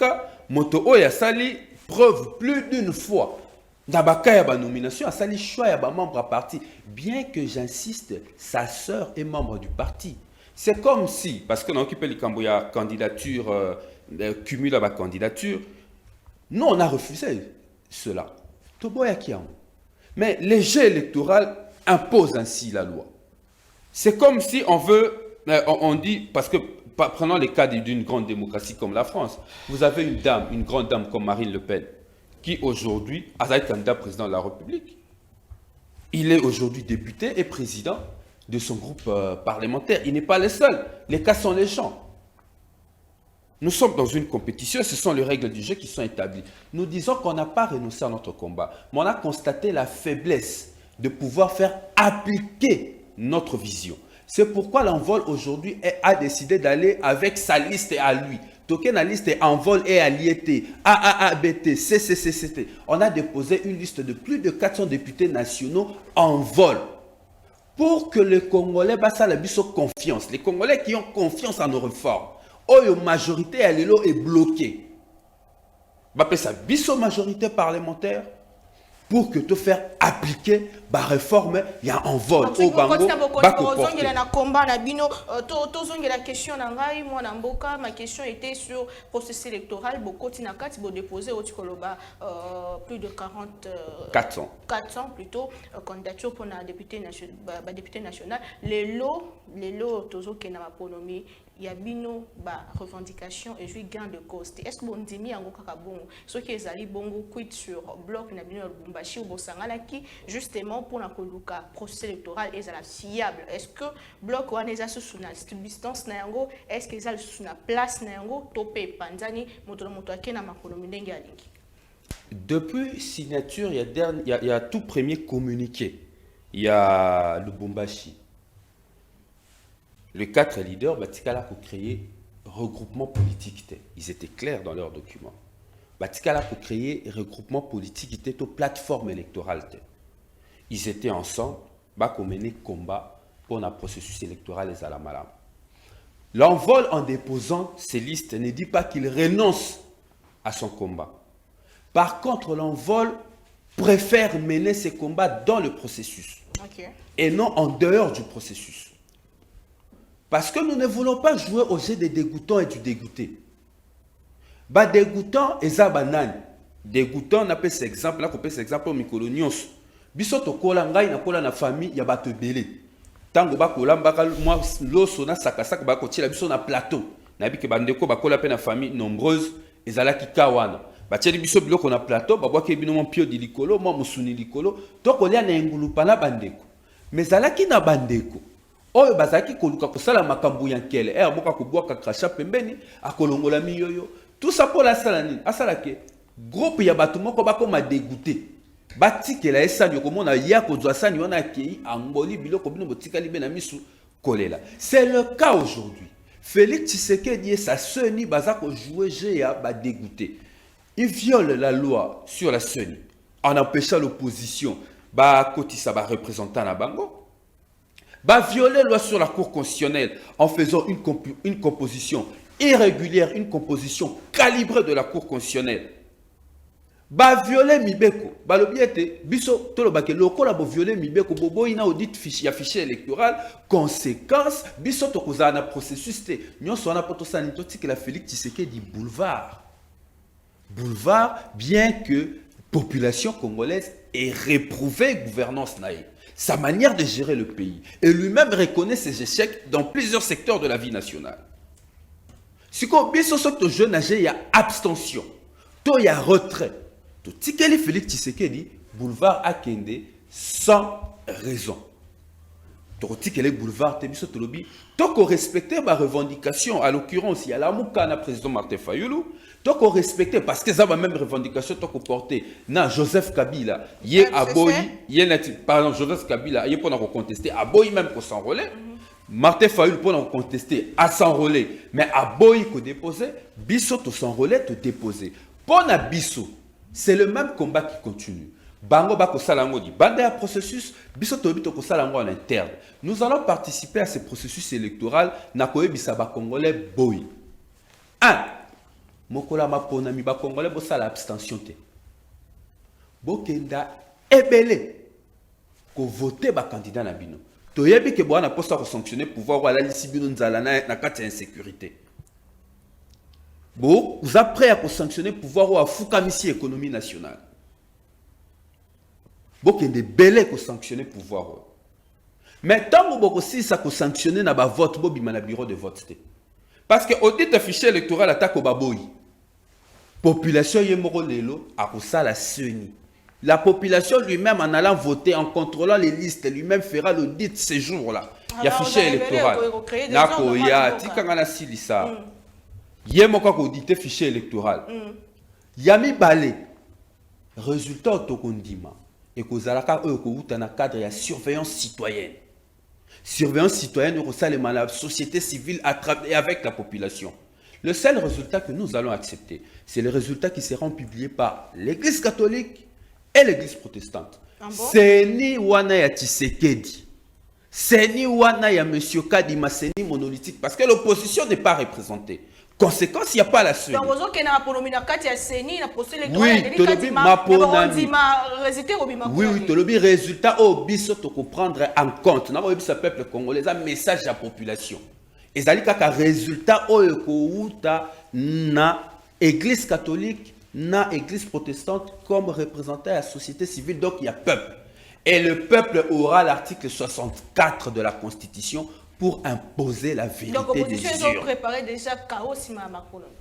Moto Oya Sali preuve plus d'une fois, Nabaka Yaba nomination, a Sali choix Yaba membre à parti. Bien que j'insiste, sa sœur est membre du parti. C'est comme si, parce qu'on a occupé le Camboya candidature, cumul à ma candidature, nous on a refusé cela. Toboya Kiam. Mais les jeux électoraux imposent ainsi la loi. C'est comme si on veut, on dit, parce que prenons les cas d'une grande démocratie comme la France. Vous avez une dame, une grande dame comme Marine Le Pen, qui aujourd'hui a été candidat président de la République. Il est aujourd'hui député et président de son groupe parlementaire. Il n'est pas le seul. Les cas sont les gens. Nous sommes dans une compétition, ce sont les règles du jeu qui sont établies. Nous disons qu'on n'a pas renoncé à notre combat, mais on a constaté la faiblesse de pouvoir faire appliquer notre vision. C'est pourquoi l'envol aujourd'hui a décidé d'aller avec sa liste à lui. Token la liste est envol et à l'IET, AAABT, CCCCT. On a déposé une liste de plus de 400 députés nationaux en vol. Pour que les Congolais bassent la confiance. Les Congolais qui ont confiance en nos réformes. oyo majorité ya lelo est bloquée. Bapé sa biso majorité parlementaire pour que te faire appliquer la réforme, il y a un vol au bango. La question ma question était sur le processus électoral. Vous déposé plus de 400 plutôt candidature pour la député national. Les lots tozo qui n'a pas il y a bino ba revendication et jouit gain de cause. Est-ce que vous dit mi ango kakabongo ce qui est allé bongo quit sur bloc na bino Lubumbashi ou Bosangala qui justement pour la koluka processus électoral est la fiable. Est-ce que bloc ou aneza sous na distance na yango est-ce que ça sous na place na yango topé panzani moto akena makolomi ndenge alingi. Depuis signature il y a tout premier communiqué. Il y a Lubumbashi. Les 4 leaders, Batikala pour créer regroupement politique. Ils étaient clairs dans leurs documents. Batikala pour créer regroupement politique, ils étaient aux plateformes électorales. Ils étaient ensemble, pour mener combat pour un processus électoral et à la malade. L'envol en déposant ces listes ne dit pas qu'il renonce à son combat. Par contre, l'envol préfère mener ses combats dans le processus et non en dehors du processus. Parce que nous ne voulons pas jouer au jeu des dégoûtants et du dégoûté. Bah dégoûtant et zabanan. Dégoûtant, on appelle cet exemple là, on appelle cet exemple au Mikolonios. Bisoto kolangai na kola na famille ya bato belé. Tango ba kolamba moi loso na sakasaka ba kotila biso na plateau. Na bi ke bandeko ba kola pe na famille nombreuse ezalaki kawana. Ba tieli biso biloko na plateau ba boake bino mon pio di likolo, moi musuni likolo, to kolia na ngulupa na bandeko. Mais zalaki na bandeko. Oyo bazaki koluka kosala makambu ya nkele moka kubwaka krasha pembeni akolongola miyoyo tout ça pour la salani asala ke groupe ya bato moko bakoma dégoûté batikela esani komona ya kozwa sani wana kei angoli biloko bino botikali be na misu kolela. C'est le cas aujourd'hui. Félix Tshisekedi et sa sœur bazako jouer jeu ya ba dégoûté. Il viole la loi sur la sœur en empêchant l'opposition ba kotisa ba représentant na bango. Va violer la loi sur la Cour constitutionnelle en faisant une composition irrégulière, une composition calibrée de la Cour constitutionnelle. Va violer Mibeko. Va l'objet biso tolobake lokola bo violer Mibeko bobo ina audit fichier électoral conséquence biso tokoza na processus te nyonso na poto sanitoti que la Félix Tshisekedi boulevard. Boulevard bien que population congolaise ait réprouvé gouvernance naïve. Sa manière de gérer le pays. Et lui-même reconnaît ses échecs dans plusieurs secteurs de la vie nationale. Si on biso soto jeune âgé, il y a abstention. Il y a retrait. Tout tikeli Félix Tshisekedi, boulevard Akende, sans raison. Tout tikeli boulevard Tebiso Tolobi, tant qu'on respectait ma revendication, à l'occurrence, il y a la Moukana président Martin Fayoulou, tant qu'on respectait, parce que ça va même revendication, tant qu'on portait, na Joseph Kabila, yé aboyi, pardon, Joseph Kabila, yé pour nous contester, aboyi même pour s'enrôler, Martin Fayoulou pour nous contester, à s'enrôler, mais aboyi qu'on déposait, biso to s'enrôler, te déposer. Pour na biso, c'est le même combat qui continue. Bango bako salango di bande à processus biso to bito ko salango en interne. Nous allons participer à ce processus électoral na koyebisa ba congolais boy. 1 mokola mapona mi ba congolais bo sala abstention te. Bokenda ebele ko voter ba candidat na bino. To yebi ke bo na posta ko sanctionner pouvoir wala lisi bino nzala na kati ya insécurité. Bon, vous êtes prêt à sanctionner pouvoir ou à foukamisi économie nationale. Bon, il y a des belles qui sanctionner pouvoir. Mais tant que vous avez sanctionné na ba vote, vous avez bureau de vote. Parce que audit affiché électoral attaque au baboy. Population yemoro lelo a ça la seni. La population lui-même en allant voter, en contrôlant les listes, lui-même fera l'audit ces jours-là. Il y a fichier électoral. Nako ya tikanga na silisa. Yemoko ko auditer fichier électoral. Yami balé. Résultat tokondima. Et que zalaka dans le cadre de surveillance citoyenne. Surveillance citoyenne au sein de la société civile et avec la population. Le seul résultat que nous allons accepter, c'est le résultat qui seront publiés par l'Église catholique et l'Église protestante. C'est ni wana ya Tshisekedi. C'est ni wana ya Monsieur Kadima, c'est ni monolithique. Parce que l'opposition n'est pas représentée. Conséquence, il n'y a pas la suite. Donc, vous avez oui, tolobi maponami. Oui, oui, tolobi résultat au biso to comprendre en compte. Na oyebi sa peuple congolais, un message à la population. Et ça dit qu'un résultat au ekouta na église catholique, na église protestante comme représentant à la société civile. Donc il y a peuple. Et le peuple aura l'article 64 de la Constitution pour imposer la vérité. Donc, l'opposition, ils ont préparé déjà chaos si ma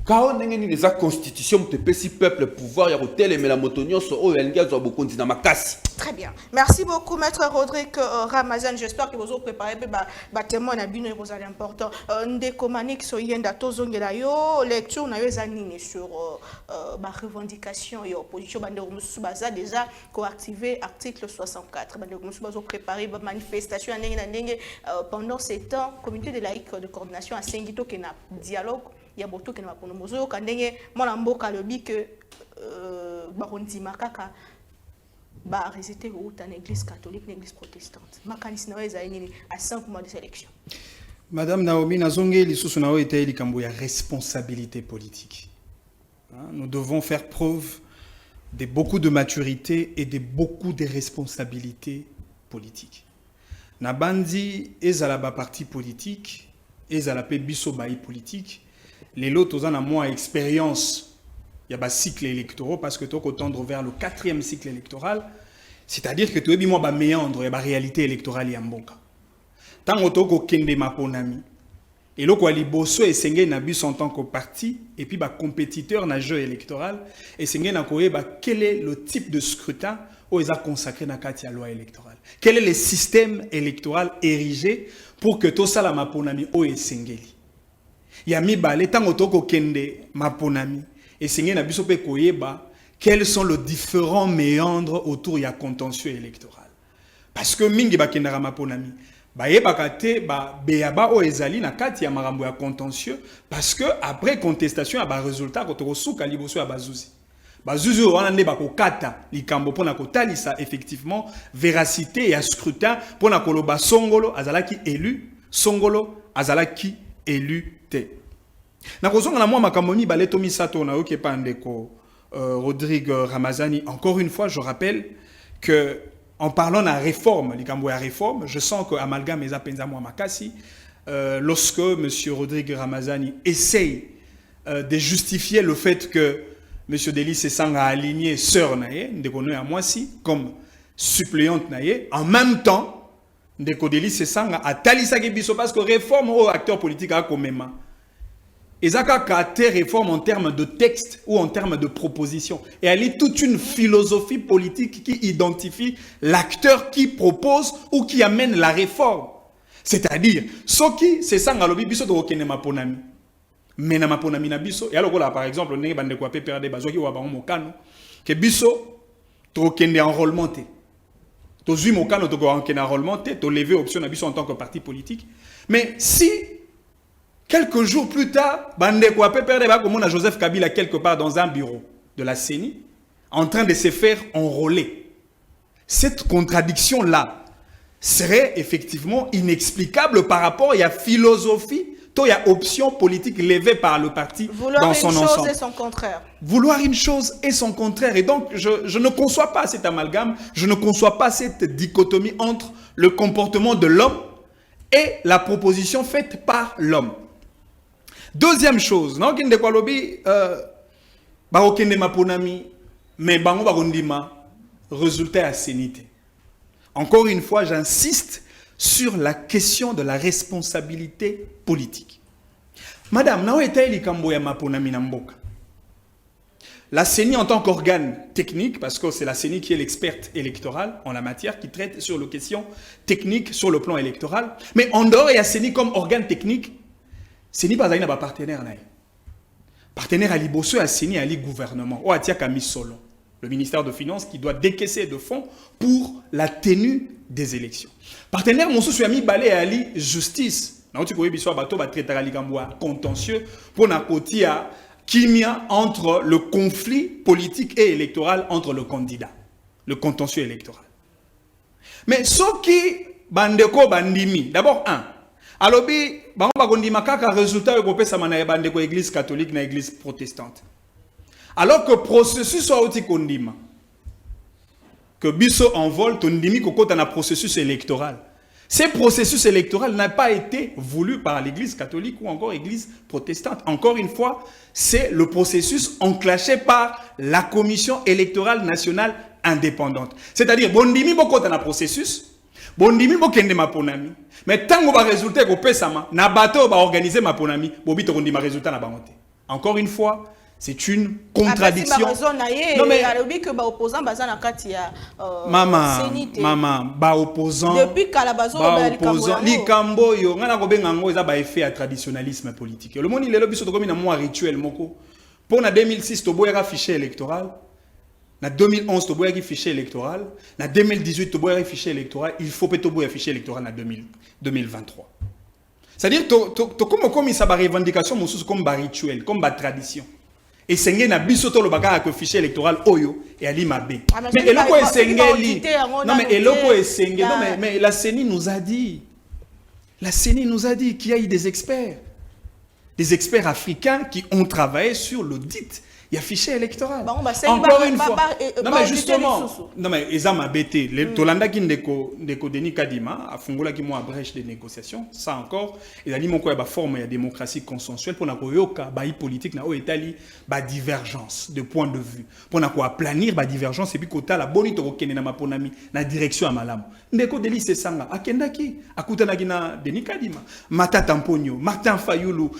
chaos n'est pas la constitution, te si peuple pouvoir, il y a hôtel mais la motonio so o elga zo beaucoup na makasi. Très bien. Merci beaucoup, Maître Rodrigue Ramazan. J'espère que vous avez préparé des témoins à bien vous allez important. Ndeko Manik so yenda tozongela yo lecture na yo zanini sur ma revendication et opposition bandeko mususu baza déjà coactivé article 64. Bandeko mususu bazo préparer ba manifestation ndenge na ndenge pendant ces temps comité de laïque de coordination à Sengito qui na dialogue ya boto ke na mapono mozo ka ndenge mona mboka lobi que barondi makaka ba résister au dans l'église catholique l'église protestante makanisi na weza nini à 5 mois de sélection. Madame Naomi Nazonge lisusu na oite likambo ya responsabilité politique. Nous devons faire preuve de beaucoup de maturité et de beaucoup de responsabilités politiques. Nabandi ezala ba parti politique, ezala pe biso baï politique, les lots ont moins expérience, il y a un cycle électoral parce que tu as tendre vers le 4e cycle électoral, c'est-à-dire que tu as moins méandre, il y a une réalité électorale y a mbonka. Tant que tu as kende maponami, et là, il bosso et sengé nabus en tant que parti, et puis compétiteur na jeu électoral, et sengé na koye quel est le type de scrutin où ils ont consacré na katia loi électorale. Quel est le système électoral érigé pour que tout ça la maponami o et sengeli. Ya mi balé tant otoko kende maponami et sengé na biso pe koyeba quels sont les différents méandres autour ya contentieux électoral. Parce que mingi ba kendara maponami bayeba kate ba beyaba o ezali na kati ya marambo ya contentieux parce que après contestation ya ba résultat ko to suka liboso ya bazuzi. Bazuzi wana nde bakokata likambo pona kotalisa effectivement véracité et scrutin pona koloba songolo azalaki élu, songolo azalaki élu te. Na kozonga na mwa makambo mi baleto misato na oke pandeko Rodrigue Ramazani. Encore une fois, je rappelle que en parlant de la réforme, likambo ya réforme, je sens que amalgame eza penza mwa makasi lorsque M. Rodrigue Ramazani essaye de justifier le fait que M. Delis Sesang a aligné sœur naye, ndeko no ya mwasi, comme suppléante naye, en même temps, ndeko Delis Sesang a talisaki biso parce que réforme au acteur politique a komema. Ezaka kate réforme en termes de texte ou en termes de proposition. Et elle est toute une philosophie politique qui identifie l'acteur qui propose ou qui amène la réforme. C'est-à-dire, Soki Sesang alobi biso to okene maponami. Mais na maponami na biso et alors là par exemple ndenge bande ko PPRD bazoki wa bango mokano que biso to kende enrôlement te to zui mokano to ko kende enrôlement te to lever option na biso en tant que parti politique. Mais si quelques jours plus tard bande ko PPRD ba komona Joseph Kabila quelque part dans un bureau de la CENI en train de se faire enrôler, cette contradiction là serait effectivement inexplicable par rapport à la philosophie. Il y a option politique levée par le parti dans son ensemble. Vouloir une chose et son contraire. Vouloir une chose et son contraire. Et donc, je ne conçois pas cet amalgame, je ne conçois pas cette dichotomie entre le comportement de l'homme et la proposition faite par l'homme. Deuxième chose, non, kende kwa lobi, barokende maponami, mais bango barondima, résultat à sénité. Encore une fois, j'insiste sur la question de la responsabilité politique. Madame, la CENI en tant qu'organe technique, parce que c'est la CENI qui est l'experte électorale en la matière, qui traite sur les questions techniques sur le plan électoral, mais en dehors, il y a CENI comme organe technique, CENI pas un partenaire. Partenaire à l'Ibosso, à CENI, à l'I-gouvernement, ou à Tiakami Solo, le ministère de Finances qui doit décaisser de fonds pour la tenue des élections. Partenaire, mon sous ami balé à la justice. Non, tu connais bien bateau va traiter à contentieux pour na kotia kimia entre le conflit politique et électoral entre le candidat, le contentieux électoral. Mais ce qui bandeko bandimi, d'abord alobi bango bakondima kaka résultat ekopesa mana ya bandeko église catholique na église protestante. Alors que processus auti kondima que biso envol tondimi kokota na processus électoral. Ce processus électoral n'a pas été voulu par l'église catholique ou encore l'église protestante. Encore une fois, c'est le processus enclenché par la commission électorale nationale indépendante. C'est-à-dire, bondimi bokota na processus, bondimi bokende maponami, mais tant que ba résultat ko pesama, na bato ba organiser maponami, bobi to kondima résultat na bangote. Encore une fois, c'est une contradiction. Non mais maman, ba opposant. Depuis Calabazo, likambo yo ngana ko benga ngo eza ba effet à traditionnalisme politique. Le monde il est là biso to comme na moi rituel moko. Pour na 2006 to boya fichier électoral. Na 2011 to boya fichier électoral. Na 2018 to boya fichier électoral. Il faut peut-être boya fichier électoral na 2023. C'est-à-dire to comme ça ba revendication comme ba rituel, comme ba tradition. Et c'est na biso to lo baka que fichier électoral oyo et ali mabe. Mais eloko esengeli. Non mais eloko esengeli. Non mais la CENI nous a dit. La CENI nous a dit qu'il y a eu des experts africains qui ont travaillé sur l'audit. Il y a fichier électoral. Encore une fois. Non mais justement. Non mais ezama bete. Le Tolanda qui ndeko Denis Kadima a fongola qui mo brèche de négociation. Ça encore. Il a dit mon quoi ba forme ya démocratie consensuelle pour na koyoka ba politique na o etali ba divergence de point de vue. Pour na ko planir ba divergence et puis kota la bonito kokene na maponami na direction à malamu. Ndeko Denis Sesanga akendaki akutanaki na Denis Kadima. Matata Mponyo, Martin Fayulu,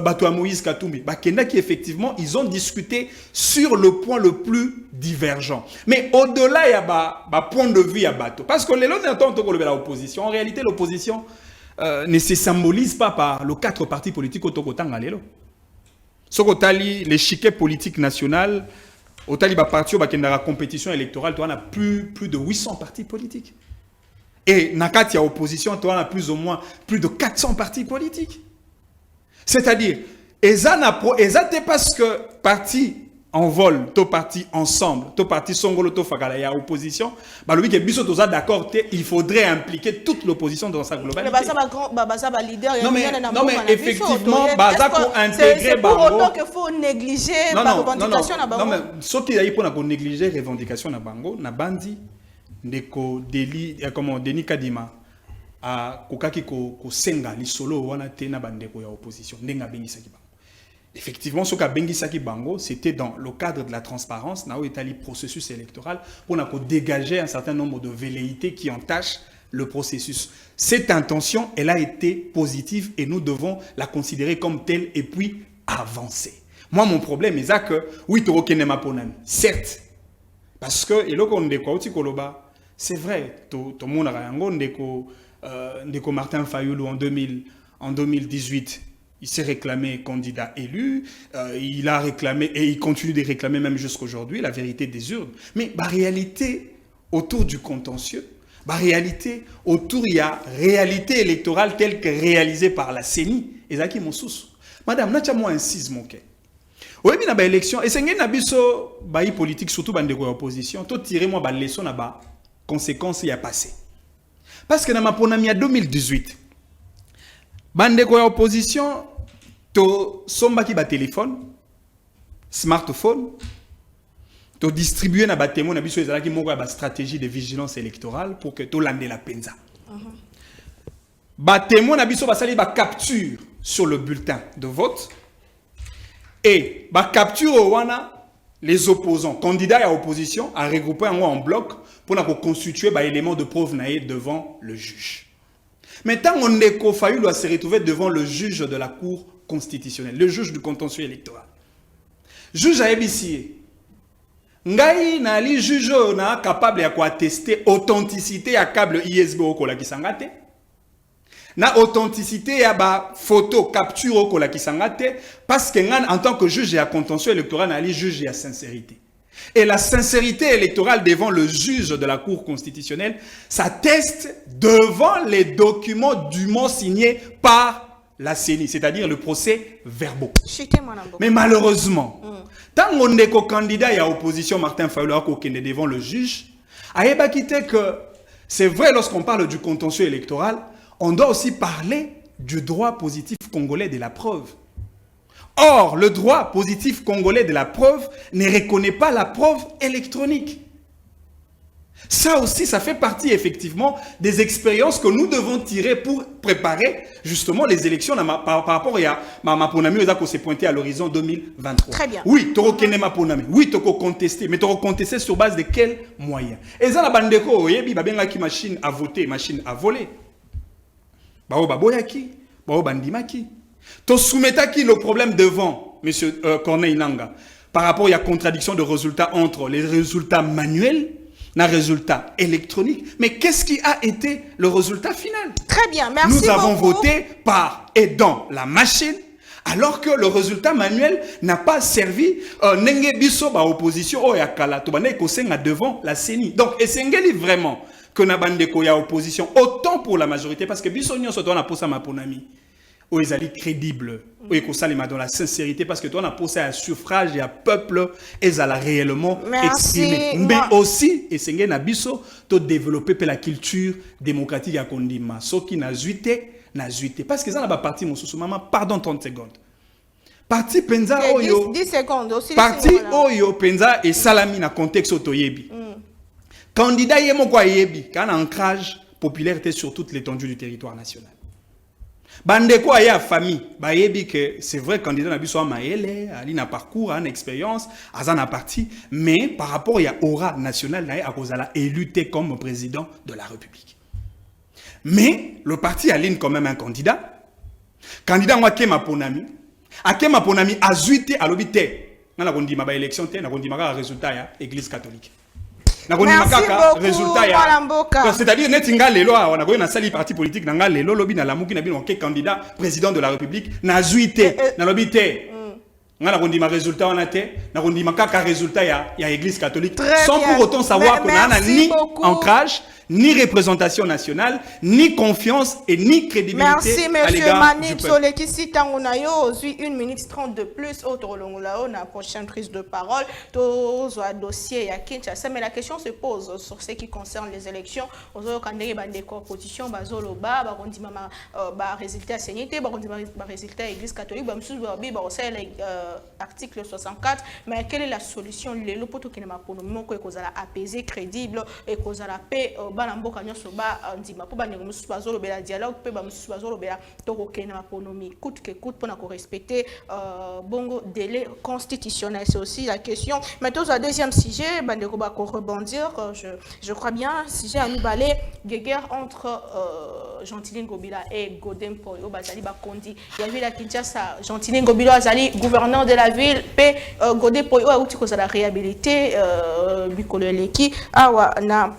Bato Moïse Katumbi. Bakendaki effectivement ils ont discuté sur le point le plus divergent. Mais au-delà, il y a point de vue à bateau. Parce que l'opposition, en réalité, l'opposition ne se symbolise pas par les 4 partis politiques au Tokotang. Ce que l'échiquier politique national, au Taliba parti, au la compétition électorale, tu as plus de 800 partis politiques. Et Nakati à opposition, tu as plus ou moins plus de 400 partis politiques. C'est-à-dire, exactement parce que parti en vol, to parti ensemble, to parti songolo to fakala ya opposition, bah le que biso toza d'accord, il faudrait impliquer toute l'opposition dans sa globalité. Non mais effectivement, baza pour intégrer bango. C'est pour autant qu'il faut négliger la revendication na bango. Non mais ce qui a pour na négliger revendication na bango, na bandi ndeko Denis Kadima a kokaki ko senga li solo wana te na bandeko ya opposition ndenga bengisa ki bango. Effectivement, ce qu'a Bengisaki Bango, c'était dans le cadre de la transparence, dans le processus électoral, pour dégager un certain nombre de velléités qui entachent le processus. Cette intention, elle a été positive et nous devons la considérer comme telle et puis avancer. Moi, mon problème est que, oui, tu reconnais ma ponami, certes, parce que, et là, c'est vrai, tout le monde a un Martin Fayulu en 2018. Il s'est réclamé candidat élu, il a réclamé, et il continue de réclamer même jusqu'aujourd'hui, la vérité des urnes. Mais la réalité autour du contentieux, la réalité autour, il y a réalité électorale telle que réalisée par la CENI. Et ça qui est mon sous. Madame, n'a-t-il moi insiste, mon quai. Oui, mais dans l'élection, et c'est une abisso politique, surtout dans l'opposition, tout tirer moi la leçon là-bas, conséquences y a passé. Parce que dans ma ponami, en 2018, bandeko ya opposition to sombaki ba téléphone smartphone to distribuer na ba témoin na biso ezalaki moko ya ba stratégie de vigilance électorale pour que to lande la penza. Ba témoin na biso basali ba capture sur le bulletin de vote et ba capture wana les opposants candidats à opposition a regroupé en bloc pour na constituer ba élément de preuve naé devant le juge. Maintenant, on est Fayulu à se retrouver devant le juge de la Cour constitutionnelle, le juge du contentieux électoral. Juge à EBC. Ngai na li juge na capable ya attester authenticité à câble ISB au kola kisangate. Na authenticité ya ba photo capture au kola kisangate parce que en tant que juge à contentieux électoral na li juge à sincérité. Et la sincérité électorale devant le juge de la Cour constitutionnelle s'atteste devant les documents dûment signés par la CENI, c'est-à-dire le procès verbaux. Mais malheureusement, tant qu'on est candidat et à opposition, Martin Fayulu est devant le juge, que c'est vrai lorsqu'on parle du contentieux électoral, on doit aussi parler du droit positif congolais de la preuve. Or, le droit positif congolais de la preuve ne reconnaît pas la preuve électronique. Ça aussi, ça fait partie effectivement des expériences que nous devons tirer pour préparer justement les élections par rapport à ma ponami qui s'est pointé à l'horizon 2023. Très bien. Oui, tu reconnais ma ponami. Oui, tu peux contester. Mais tu peux contester sur base de quels moyens? Et ça, la bandeko, il y a une machine à voter, machine à voler. Bao baboyaki, bao bandimaki. Tu soumets le problème devant M. Corneille Nanga par rapport à la contradiction de résultats entre les résultats manuels et les résultats électroniques. Mais qu'est-ce qui a été le résultat final? Très bien, merci beaucoup. Nous avons voté par et dans la machine, alors que le résultat manuel n'a pas servi n'enge biso ba opposition o yakala to bande ko senga devant la CENI. Donc essengeli vraiment que na bande ko ya opposition autant pour la majorité parce que biso nyonso to na posa maponami. Où ils allaient crédibles, où ils consallent dans la sincérité, parce que toi, on a posé un suffrage et un peuple, ils allaient réellement exprimer. Mais aussi, et c'est un abisso, de développer la culture démocratique à Kondima. Ce qui n'a zuité, parce que ça n'a pas parti, mon sous maman, pardon 30 secondes. Parti Penza Oyo. 10 secondes aussi. Parti Oyo, Penza et Salami dans contexte Otoyebi. Candidat Yemo Yebi, qui a un ancrage populaire sur toute l'étendue du territoire national. Bandeko aya famille ba yebi que c'est vrai candidat na biso maele ali na parcours na expérience azana parti mais par rapport à aura national na a kozala élu comme président de la République. Mais le parti aligne quand même un candidat moi Kema Ponami azuité à l'obité na kondima ba élection te na kondima ka résultat ya église catholique. Merci beaucoup, c'est-à-dire netinga lelo on a goye na sali parti politique nanga lelo lobi na lamuki na bino candidat président de la République na zuité na lobité ngana kondima résultat on a té na kondima kaka résultat ya église catholique sans pour autant savoir qu'on a ni ancrage ni représentation nationale, ni confiance et ni crédibilité à l'égard du peuple. Merci, M. 1 minute 30 de plus, autre longoulao, la prochaine prise de parole, tous dossier à Kinshasa. Mais la question se pose sur ce qui concerne les élections. Aux autres candidats des oppositions, bazoloba, barondima, résultat sénité, barondima, résultat église catholique, article 64. Mais quelle est la solution? Les lopoto qui n'a pas pour nous, que vous allez apaiser, crédible et que vous allez paix. Balamboka nyoso ba ndima po ba nyoso bazolo bela dialogue pe ba musu bazolo bela toko kena maponomi coûte que coûte pour na respecter bongo délai constitutionnel. C'est aussi la question. Maintenant au deuxième sujet bandeko ba ko rebondir je crois bien sujet à nous balai guerre entre Gentilin Ngobila et Godin Poyo bazali ba kondi ya ville à Kinshasa. Gentilin Ngobila azali gouverneur de la ville pe Godin Poyo a outi ko za la réhabilité bikolo eleki awa na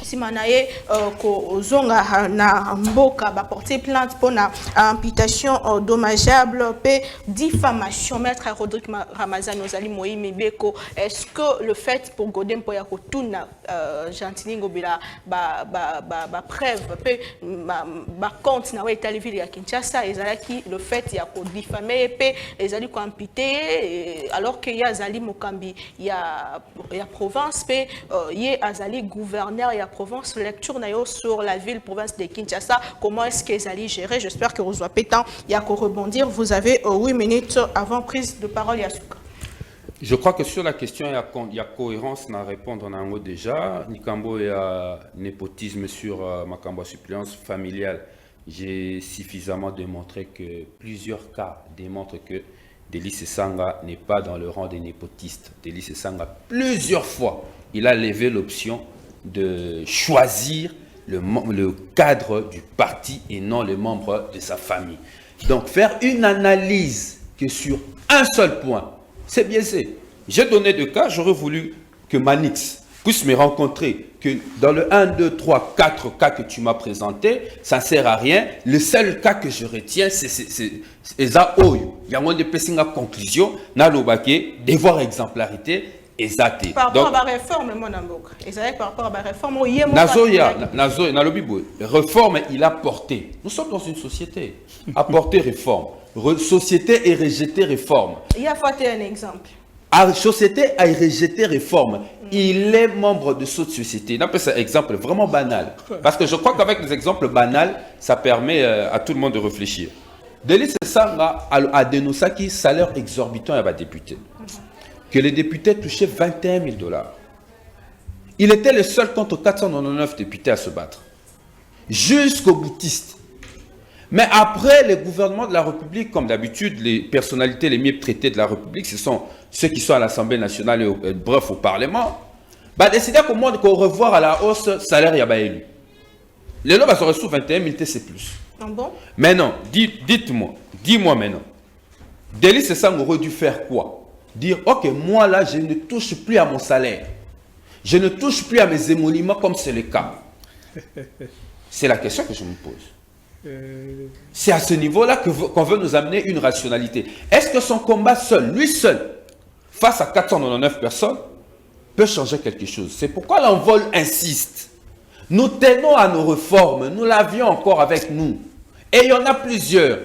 Simanaye ko zonga na mboka ba porter plainte pour na imputation dommageable pe diffamation. Maître Rodrigue Ramazani Ozali Moïse Mebeko, est-ce que le fait pour Godin Poya ko tuna Gentilin Ngobila ba preuve pe ba compte na weta ville ya Kinshasa ezalaki le fait ya ko diffamer pe ezali ko imputer alors que ya zali mokambi ya province pe ye azali gouverneur ya Provence, lecture sur la ville province de Kinshasa. Comment est-ce qu'ils allaient gérer? J'espère que vous avez pétant. Il y a qu'à rebondir. Vous avez 8 minutes avant prise de parole. Yasuka. Je crois que sur la question, il y a cohérence à répondre en anglais déjà. Nikambo, il y a népotisme sur Makambo suppléance familiale. J'ai suffisamment démontré que plusieurs cas démontrent que Delis Sanga n'est pas dans le rang des népotistes. Delis Sanga, plusieurs fois, il a levé l'option de choisir le cadre du parti et non les membres de sa famille. Donc faire une analyse que sur un seul point, c'est biaisé. J'ai donné deux cas, j'aurais voulu que Manix puisse me rencontrer, que dans le 1, 2, 3, 4 cas que tu m'as présenté, ça ne sert à rien. Le seul cas que je retiens, c'est Eza Oyo. Il y a moins de pessinga conclusion, Nalobake, devoir exemplarité. Par rapport à la réforme, mon amour. Par rapport à la réforme, réforme, il a porté. Nous sommes dans une société. Apporter réforme. Société et rejeter réforme. Il y a fait un exemple. Société a rejeté réforme. il est membre de cette société. On appelle ça exemple vraiment banal. Parce que je crois qu'avec les exemples banals, ça permet à tout le monde de réfléchir. Delis Sanga a dénoncé qu'il salaire exorbitant à député. Que les députés touchaient 21 000 $. Il était le seul contre 499 députés à se battre. Jusqu'au boutiste. Mais après, les gouvernements de la République, comme d'habitude, les personnalités les mieux traitées de la République, ce sont ceux qui sont à l'Assemblée nationale et bref au Parlement, décidé qu'on revoir à la hausse salaire y a élu. Les lois se reçoivent 21 000 c'est plus. Ah bon? Maintenant, dis-moi maintenant. Delis Sanga aurait dû faire quoi? Dire, ok, moi là, je ne touche plus à mon salaire. Je ne touche plus à mes émoluments comme c'est le cas. C'est la question que je me pose. C'est à ce niveau-là qu'on veut nous amener une rationalité. Est-ce que son combat seul, lui seul, face à 499 personnes, peut changer quelque chose? C'est pourquoi l'envol insiste. Nous tenons à nos réformes, nous l'avions encore avec nous. Et il y en a plusieurs.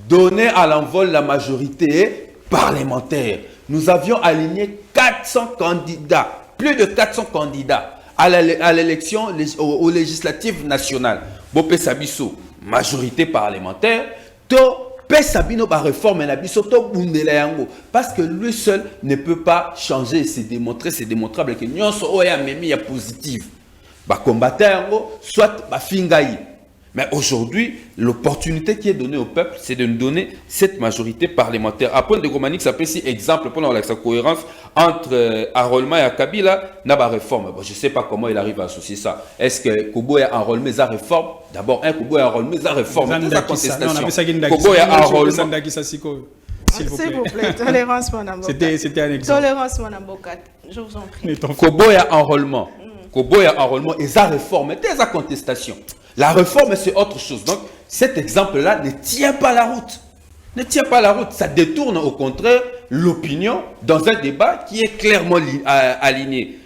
Donner à l'envol la majorité parlementaire. Nous avions aligné 400 candidats. Plus de 400 candidats à l'élection aux législatives nationales. Bopé Sabiso, majorité parlementaire, to Pesabino ba réforme na biso to bundela yango parce que lui seul ne peut pas changer, c'est démontré, c'est démontrable que nyonso oya memi ya positive. Ba combattre yango soit ba fingayi. Mais aujourd'hui, l'opportunité qui est donnée au peuple, c'est de nous donner cette majorité parlementaire. Après, de Gomanik, ça peut être exemple pour la cohérence entre enrôlement et Kabila, n'a pas réforme. Bon, je ne sais pas comment il arrive à associer ça. Est-ce que Kobo est enrôlé sa réforme? D'abord, Kobo est enrôlé sa réforme. Sa contestation. Kobo est enrôlé. S'il vous plaît, tolérance, madame. C'était un exemple. Tolérance, madame Bokat. Je vous en prie. Kobo est enrôlement. Kobo est enrôlement et sa réforme. Et sa contestation. La réforme, c'est autre chose. Donc, cet exemple-là ne tient pas la route. Ne tient pas la route. Ça détourne au contraire l'opinion dans un débat qui est clairement aligné.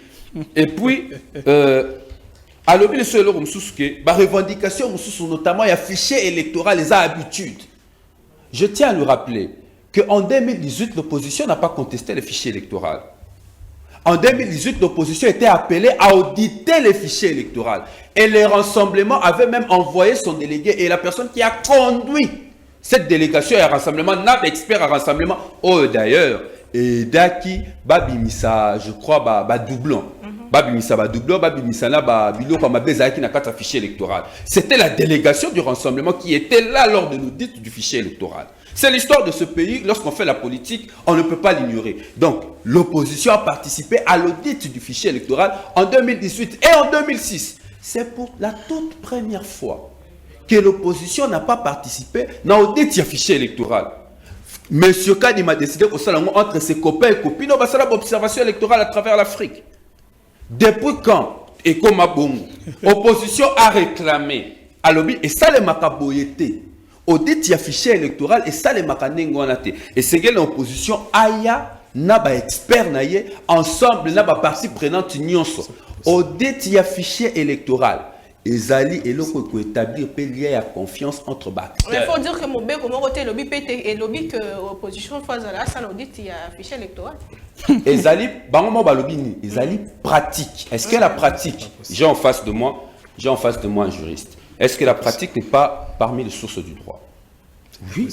Et puis, à l'objet de ce la revendication, notamment, il y a fichier électoral, les habitudes. Je tiens à lui rappeler qu'en 2018, l'opposition n'a pas contesté le fichier électoral. En 2018, l'opposition était appelée à auditer les fichiers électoraux. Et le rassemblement avait même envoyé son délégué. Et la personne qui a conduit cette délégation à rassemblement, n'a d'expert à rassemblement. Oh, d'ailleurs, et Daki, Babimisa, je crois, doublon. Babimisa, doublon, Babimisa, bilo, comme Bezaki n'a pas fichier électoral. C'était la délégation du rassemblement qui était là lors de l'audit du fichier électoral. C'est l'histoire de ce pays. Lorsqu'on fait la politique, on ne peut pas l'ignorer. Donc, l'opposition a participé à l'audit du fichier électoral en 2018 et en 2006. C'est pour la toute première fois que l'opposition n'a pas participé à l'audit du fichier électoral. Monsieur Kadi m'a décidé qu'au salon entre ses copains et copines, on va faire l'observation électorale à travers l'Afrique. Depuis quand, et comme à Bongo, l'opposition a réclamé à l'objet et ça les makaboyété. Audit ya fichier électoral et ça les makanengo anate. Et c'est que l'opposition aya n'a pas expert naie ensemble n'a pas partie prenante nyonso. Audit ya fichier électoral. Ezali et l'autre pour établir il y a confiance entre acteurs. Il faut dire que mon bec comment voter lobby PT et lobby que l'opposition fasse là ça l'audit il y a fichier électoral. Ezali bango ba lobby ni ezali pratique. Est-ce que la pratique, j'ai en face de moi un juriste. Est-ce que la pratique n'est pas parmi les sources du droit? Oui,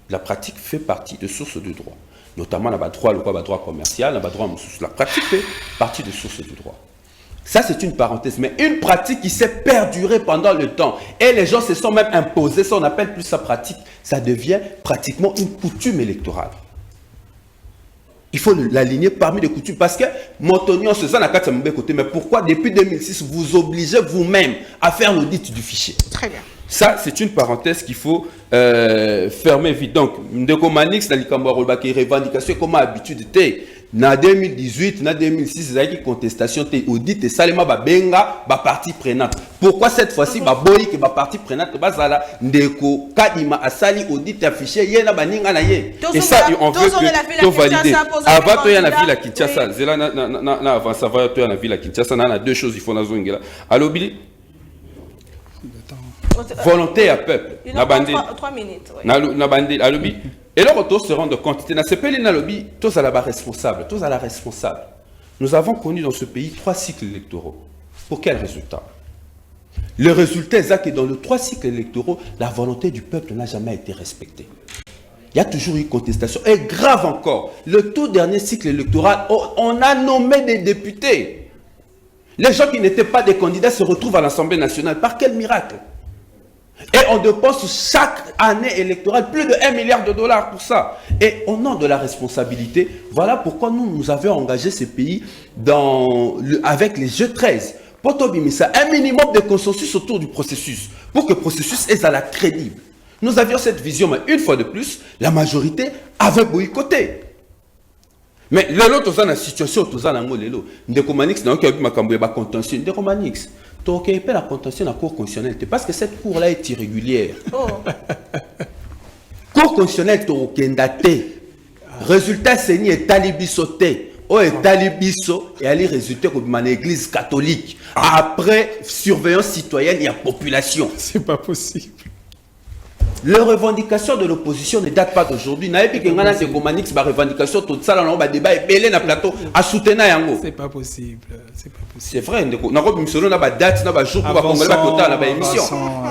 la pratique fait partie des sources du droit. Notamment le droit commercial, le droit la pratique fait partie des sources du droit. Ça, c'est une parenthèse, mais une pratique qui s'est perdurée pendant le temps. Et les gens se sont même imposés, ça on appelle plus ça pratique, ça devient pratiquement une coutume électorale. Il faut l'aligner parmi les coutumes parce que Montonion, c'est ça, mais pourquoi depuis 2006 vous obligez vous-même à faire l'audit du fichier? Très bien. Ça, c'est une parenthèse qu'il faut fermer vite. Donc, Ndeko Manix, dans les revendications, comme habitude, en 2018, en 2006, il y a une contestation, audit et Salema Babenga, partie prenante. Pourquoi cette fois-ci, Boyi, qui partie prenante, Ndeko Kadima Asali, audit affiché, Yena Baninga Naye. Et ça, on veut que tout valider. Avant, il y a la ville à Kinshasa. Avant, ça va, il y a la ville à Kinshasa. Il y a deux choses, il faut la zone. Alors, Billy. Volonté à peuple. Il a 3 minutes. Et le retour se rend compte. C'est pas les lobby, tous à la responsable, tous à la responsable. Nous avons connu dans ce pays 3 cycles électoraux. Pour quel résultat? Le résultat est que dans les 3 cycles électoraux, la volonté du peuple n'a jamais été respectée. Il y a toujours eu contestation. Et grave encore, le tout dernier cycle électoral, on a nommé des députés. Les gens qui n'étaient pas des candidats se retrouvent à l'Assemblée nationale. Par quel miracle? Et on dépense chaque année électorale plus de 1 milliard de dollars pour ça. Et au nom de la responsabilité, voilà pourquoi nous avions engagé ces pays avec les Jeux 13. Pour Tobimisa, un minimum de consensus autour du processus, pour que le processus soit à la crédible. Nous avions cette vision, mais une fois de plus, la majorité avait boycotté. Mais l'autre, dans la situation, tout ça, Ndeko Manix, n'a pas eu ma contention. Ndeko Manix, tu as occupé la contention à la Cour constitutionnelle, parce que cette cour-là est irrégulière. Oh. Cour constitutionnelle, tu as occupé. Résultat, c'est ni talibi sauté. Oh, et talibiso, et aller résulter comme une église catholique. Après, surveillance citoyenne et la population. C'est pas possible. Les revendications de l'opposition ne datent pas d'aujourd'hui. C'est pas possible. C'est vrai.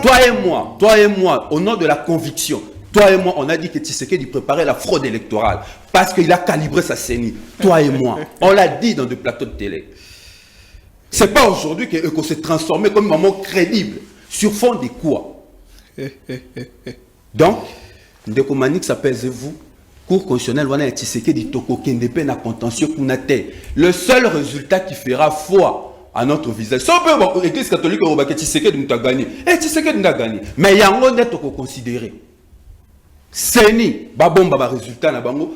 Toi et moi, au nom de la conviction, toi et moi, on a dit que Tshisekedi préparait la fraude électorale parce qu'il a calibré sa CENI. Toi et moi, on l'a dit dans des plateaux de télé. C'est pas aujourd'hui qu'on s'est transformé comme un moment crédible. Sur fond de quoi? Donc, Ndeko Manix apaisez-vous. Cour constitutionnelle, on a Tshisekedi Toko Kendepe na contentieux Kunate. Le seul résultat qui fera foi à notre visage. Si on peut l'église catholique au Baké Tshisekedi nous a gagné. Et Tshisekedi nous a gagné. Mais il y a un net qu'on considérer. Seni, babomba ba résultat na bango.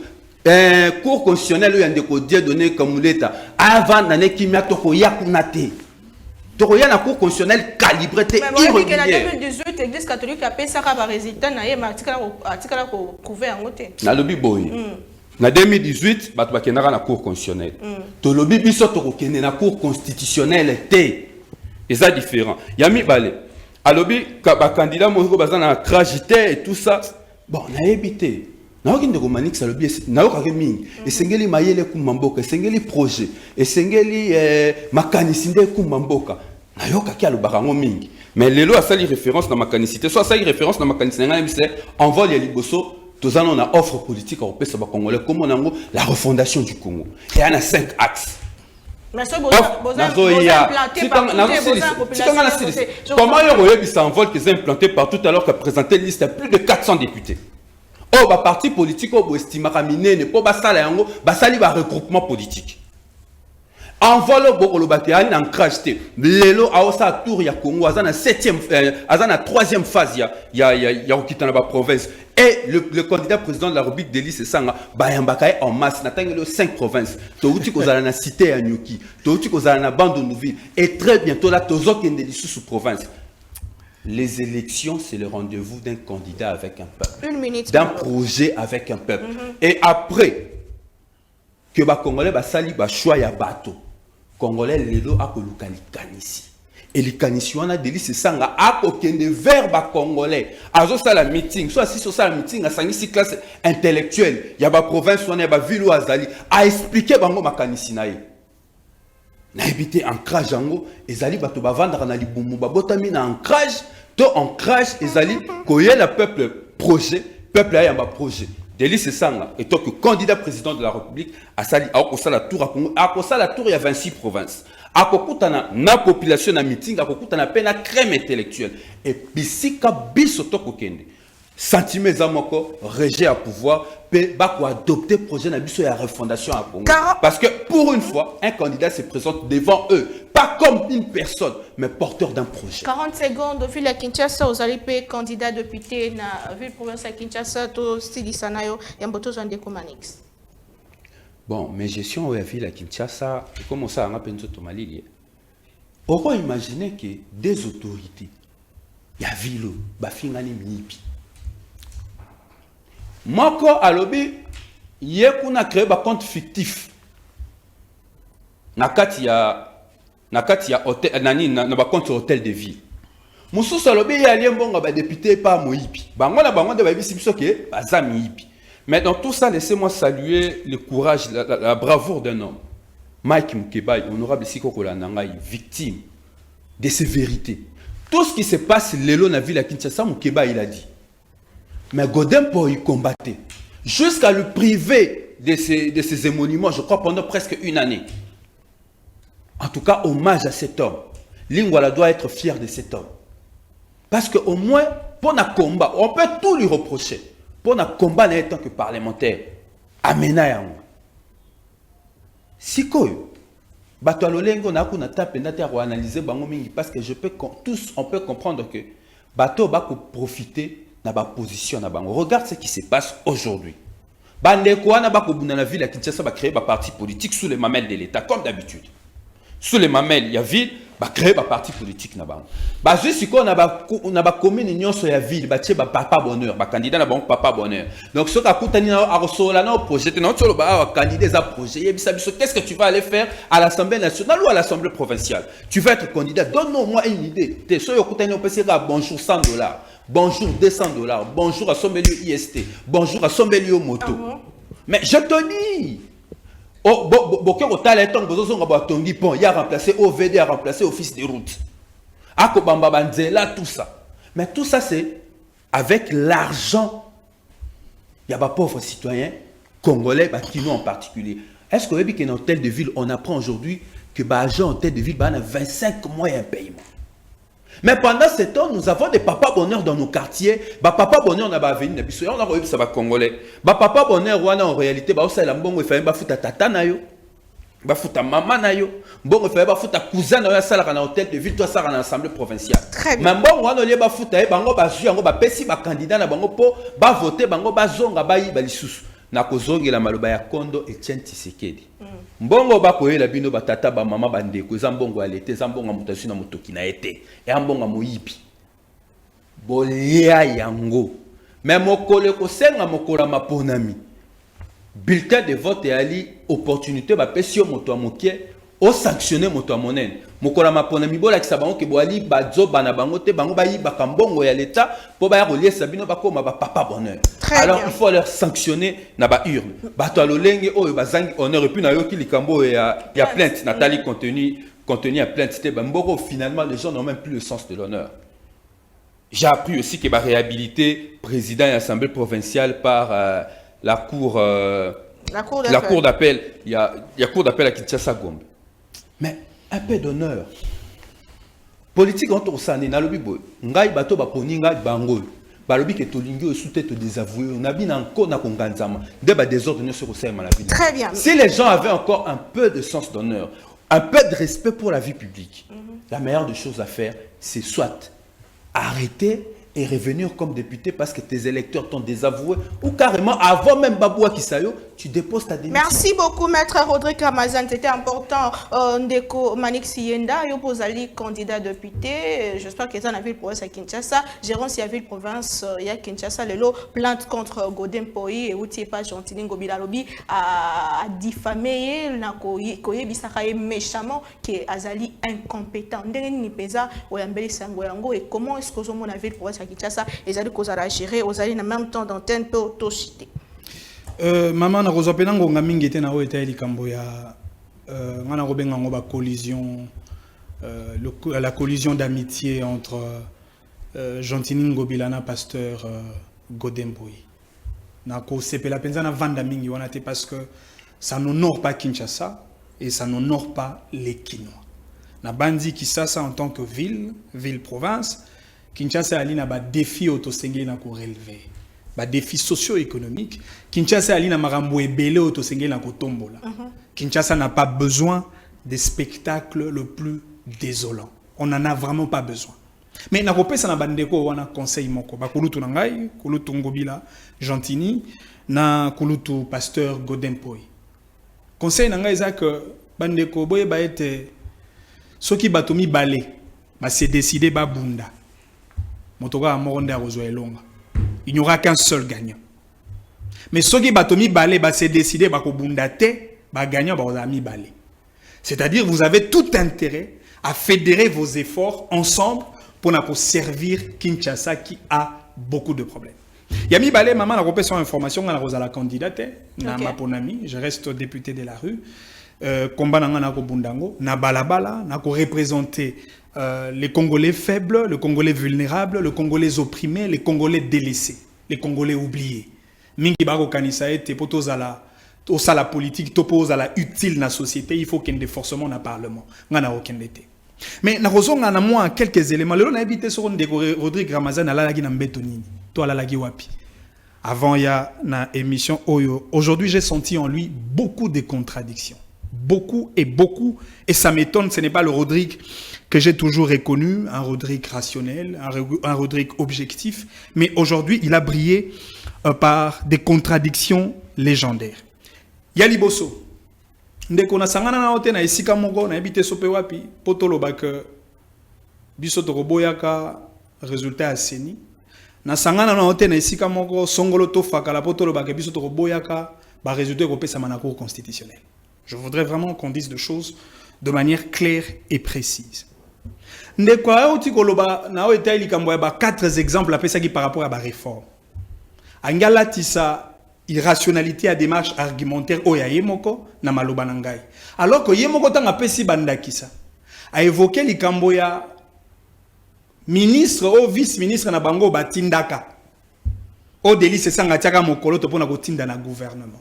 Cour constitutionnelle, il y a des codes donnés comme l'État. Avant l'année qui m'a toko yakunate. Donc, il y a une cour constitutionnelle calibrée irrégulière. Mais en 2018, l'Église catholique a payé ça comme résultat, il y a un article prouvé en côté. Dans le Biboy. En 2018, il y a une cour constitutionnelle. Dans le Biboy, il y a une cour constitutionnelle. C'est différent. Il y a mis balé. Alors, le candidat, il y a un cragité et tout ça. Bon, on a évité. Naokindo Manix alobi naoka mingi esengeli mayele kumamboka esengeli projet esengeli makanisinde kumamboka nayoka ki alobaka ngo mingi mais lelo asali référence na makanisité soit asali référence na makanisité ngana c'est envol ya liboso tozana on a offre politique au pesa ba congolais comme on a la refondation du Congo et on a 5 axes. Mais ce comment il y a envol qui est implanté partout alors qu'il a présenté une liste de plus de 400 députés. Oh, bah parti politique, oh, estima ramine, ne pas basala yango, basali ba regroupement politique. Envolo boko lobate ani en crash te. Lelo aosa tour ya Congo, azana 3e phase ya okitana ba province. Et le candidat président de la République d'Élie Sanga, bayambakaye en masse, n'atteint les 5 provinces. Touti kozala na cité à Nyoki, touti kozala na bande nouvelle. Et très bientôt là, tozok endeli sous province. Les élections, c'est le rendez-vous d'un candidat avec un peuple, d'un projet avec un peuple. Et après que les Congolais sali choix ya bateau, Congolais lelo akoluka likanisi. Et likanisi wana deli se sanga akokende vers les Congolais. Azo sala meeting, soit si so sala meeting a sangisi classe intellectuelle, ya ba province wana ya ba ville ou azali a expliquer bango makanisi na ye. Na évité ancrage yango ezali bato bavandaka na libumu babotami na ancrage to ancrage ezali koyela peuple projet peuple ayamba projet Delis Sanga est que candidat président de la République a sali akosala tour à Congo akosala tour il y a 26 provinces akokutana na population na meeting akokutana pena crème intellectuelle et bisika biso to kokende sentiment zamoko rejet à pouvoir peut adopter projet na biso ya refondation à Congo. Parce que pour une fois un candidat se présente devant eux pas comme une personne mais porteur d'un projet. 40 secondes ville à Kinshasa vous allez payer candidat député na ville province à Kinshasa to style sanayo yamboto Ndeko Manix. Bon mais gestion la ville à Kinshasa comment ça on penzo to malili. On peut imaginer que des autorités ya ville ba fingani mipi Moko alobi yekuna créé ba compte fictif nakati ya hôtel nani na ba compte hôtel de ville mususu alobi ya liembonga ba député pa moyipi bango na bango de ba bisi biso ke bazami yipi mais dans tout ça laissez-moi saluer le courage la bravoure d'un homme Mike Mukeba, honorable Siko Kolananga, victime de ces vérités. Tout ce qui se passe dans la ville à Kinshasa, Mukeba il a dit. Mais Godin pour y combattre. Jusqu'à le priver de ses émoluments, je crois, pendant presque une année. En tout cas, hommage à cet homme. Lingwala doit être fier de cet homme. Parce qu'au moins, pour un combat, on peut tout lui reprocher. Pour un combat en tant que parlementaire, amena yango. Si koyo, bato lolengo na kuna tape na terre analyser bango mingi parce que tous on peut comprendre que bato ba ko profiter na ba position na bango. Regarde ce qui se passe aujourd'hui. Bande ko na ba ko buna na ville à Kinshasa ba créer ba parti politique sous les mamelles de l'État comme d'habitude. Sous les mamelles, il y a ville, bah créer un parti politique là-bas. Bah juste si on a ba commune union sur la ville, bah tiens bah papa bonheur, bah candidat na bon papa bonheur. Donc ce qu'a coûté ni à recevoir là projet, non sur le bah candidat à projet. Qu'est-ce que tu vas aller faire à l'Assemblée nationale ou à l'Assemblée provinciale? Tu vas être candidat. Donne-nous au moins une idée. T'es sûr que tu as peut bonjour $100, bonjour $200, bonjour à Sombelio IST, bonjour à Sombelio moto. Mais je te dis. Oh, il a remplacé OVD, a remplacé Office des routes. Akobamba Banzela, tout ça. Mais tout ça, c'est avec l'argent. Il y a des pauvres citoyens, congolais, Kino en particulier. Est-ce qu'au début, dans hôtel de ville, on apprend aujourd'hui que les agents en hôtel de ville ont 25 mois un paiement? Mais pendant ce temps, nous avons des papas bonheur dans nos quartiers. Papa bonheur n'a pas venu, on a revu ça va congolais. Papa bonheur en réalité, ça la bongo fait ba futa tata na yo, ba futa maman na yo, bongo fait ba futa cousin na yo ça la na hôtel de ville, toi ça na assemblée provinciale. Mais bongo on ba futa bango ba ju bango ba pesi ba candidat na bango po ba voter bango ba zonga ba yi ba lisusu. Na kozongela maloba ya Kondo Etienne Tshisekedi. Mbongo ba koyela bino batata ba mama bandeko eza mbongo alete eza mbongo mutasu na motoki na ete e mbongo moyibi. Bolia yango. Mais mokole ko senga mokola maponami. Bulletin de vote et ali opportunité ba pesio moto amokie o sanctionner moto amonene. Mokola maponami bola ki sabango ke boali bazo bana bango te bango ba yiba kambongo ya l'état po ba relier sabino ba koma ba papa bonheur. Alors il faut leur sanctionner na ba urne. Bato alolenge oyo bazangi honneur et puis na yoki likambo ya plainte Nathalie contenu à plainte c'était bamboko finalement les gens n'ont même plus le sens de l'honneur. J'ai appris aussi que ba réhabilité président et assemblée provinciale par la cour d'appel il y a cour d'appel à Kinshasa Gombe. Mais un peu d'honneur. Politique entre osane na lobi boy. Ngai bato ba poninga bango. Balobi ke tolingi osute to désavoué. On a bien encore na konganzama. De ba désordre ne sur osema la ville. Très bien. Si les gens avaient encore un peu de sens d'honneur, un peu de respect pour la vie publique, la meilleure des choses à faire, c'est soit arrêter et revenir comme député parce que tes électeurs t'ont désavoué ou carrément avant même Baboua Kisayo, tu déposes ta démission. Merci beaucoup, Maître Rodrigue Ramazan. C'était important. Ndeko Manik Siyenda, Yopozali, candidat député. J'espère que ça n'a vu le province à Kinshasa. Gérant s'il y avait le province, il y a Kinshasa, le lot, plainte contre Godin Poi et Outi pas Gentini Ngobilalobi a diffamé, Koye Bisakaye méchamment, qui est Azali incompétent. Ndeni Pesa, Oyambeli Sangoyango, et comment est-ce que vous avez le province à Kinshasa, et Zali Kozara gérer, aux alliés en même temps d'antenne peut auto-citer. Maman na rozopena ngonga mingi ete na oeta likambo ya ngana robenga ngoba collision la collision d'amitié entre Gentini Ngobilana pasteur Godin Poi. Na ko sepela penza na vanda mingi wana te parce que ça n'honore pas Kinshasa et ça n'honore pas les Kinois. Na bandi Kinshasa en tant que ville province, Kinshasa ali na ba défi autosengeli na ko relever. Défis socio-économiques. Kinshasa ali na marambo ebele autosengeli na kotombola. Kinshasa n'a pas besoin des spectacles le plus désolants. On n'en a vraiment pas besoin. Mais na kopesa na bandeko wana conseil moko. Ba kulutu na ngai, kulutu Ngobila Gentini, na kulutu pasteur Godin Poi. Conseil na ngai eza que bandeko boye ba ete soki batomi balé, ba se décider ba bunda. Motoka amoronde a rozwa elonga. Il n'y aura qu'un seul gagnant. Mais ceux qui batomi balé, c'est décidé ba ko bundate, ba gagnant ba mi balé. C'est-à-dire vous avez tout intérêt à fédérer vos efforts ensemble pour servir Kinshasa qui a beaucoup de problèmes. Yami balé maman a repéré son information à la candidate na ma ponami, je reste député de la rue. combat na ko bundango na balabala na ko représenter les Congolais faibles, les Congolais vulnérables, les Congolais opprimés, les Congolais délaissés, les Congolais oubliés. Mingi bako kanisa ete potoza la politique topoza la utile na société, il faut qu'il y ait des forcément na parlement. Ngana aucun été. Mais na rozonga na moi quelques éléments. Le na habité sur Rodrigue Ramazan ala lagi na mbeto nini. Toi ala lagi wapi. Avant il y a na émission Oyo. Aujourd'hui, j'ai senti en lui beaucoup de contradictions. Beaucoup. Et ça m'étonne, ce n'est pas le Rodrigue que j'ai toujours reconnu, un Rodrigue rationnel, un Rodrigue objectif. Mais aujourd'hui, il a brillé par des contradictions légendaires. Yali Bosso. Ndeko na sangana na hote na esika moko na ebite sope wapi potolo ba que biso to boyaka résultat aseni. Na sangana na hote na esika moko songolo to fakala potolo ba que biso to boyaka ba résultat ko pesa na cour constitutionnelle. Je voudrais vraiment qu'on dise les choses de manière claire et précise. Ndeko auti koloba na hote likambo ya ba 4 exemples à pesa qui par rapport à ba réforme. Angala tisa irrationalité à démarche argumentaire oya yemoko na maloba nangai. Alors que yemoko tanga pesi bandakisa a évoqué likambo ya ministre ou vice-ministre na bango batindaka. O délit se sanga tiaka mokolo to pona kotinda na gouvernement.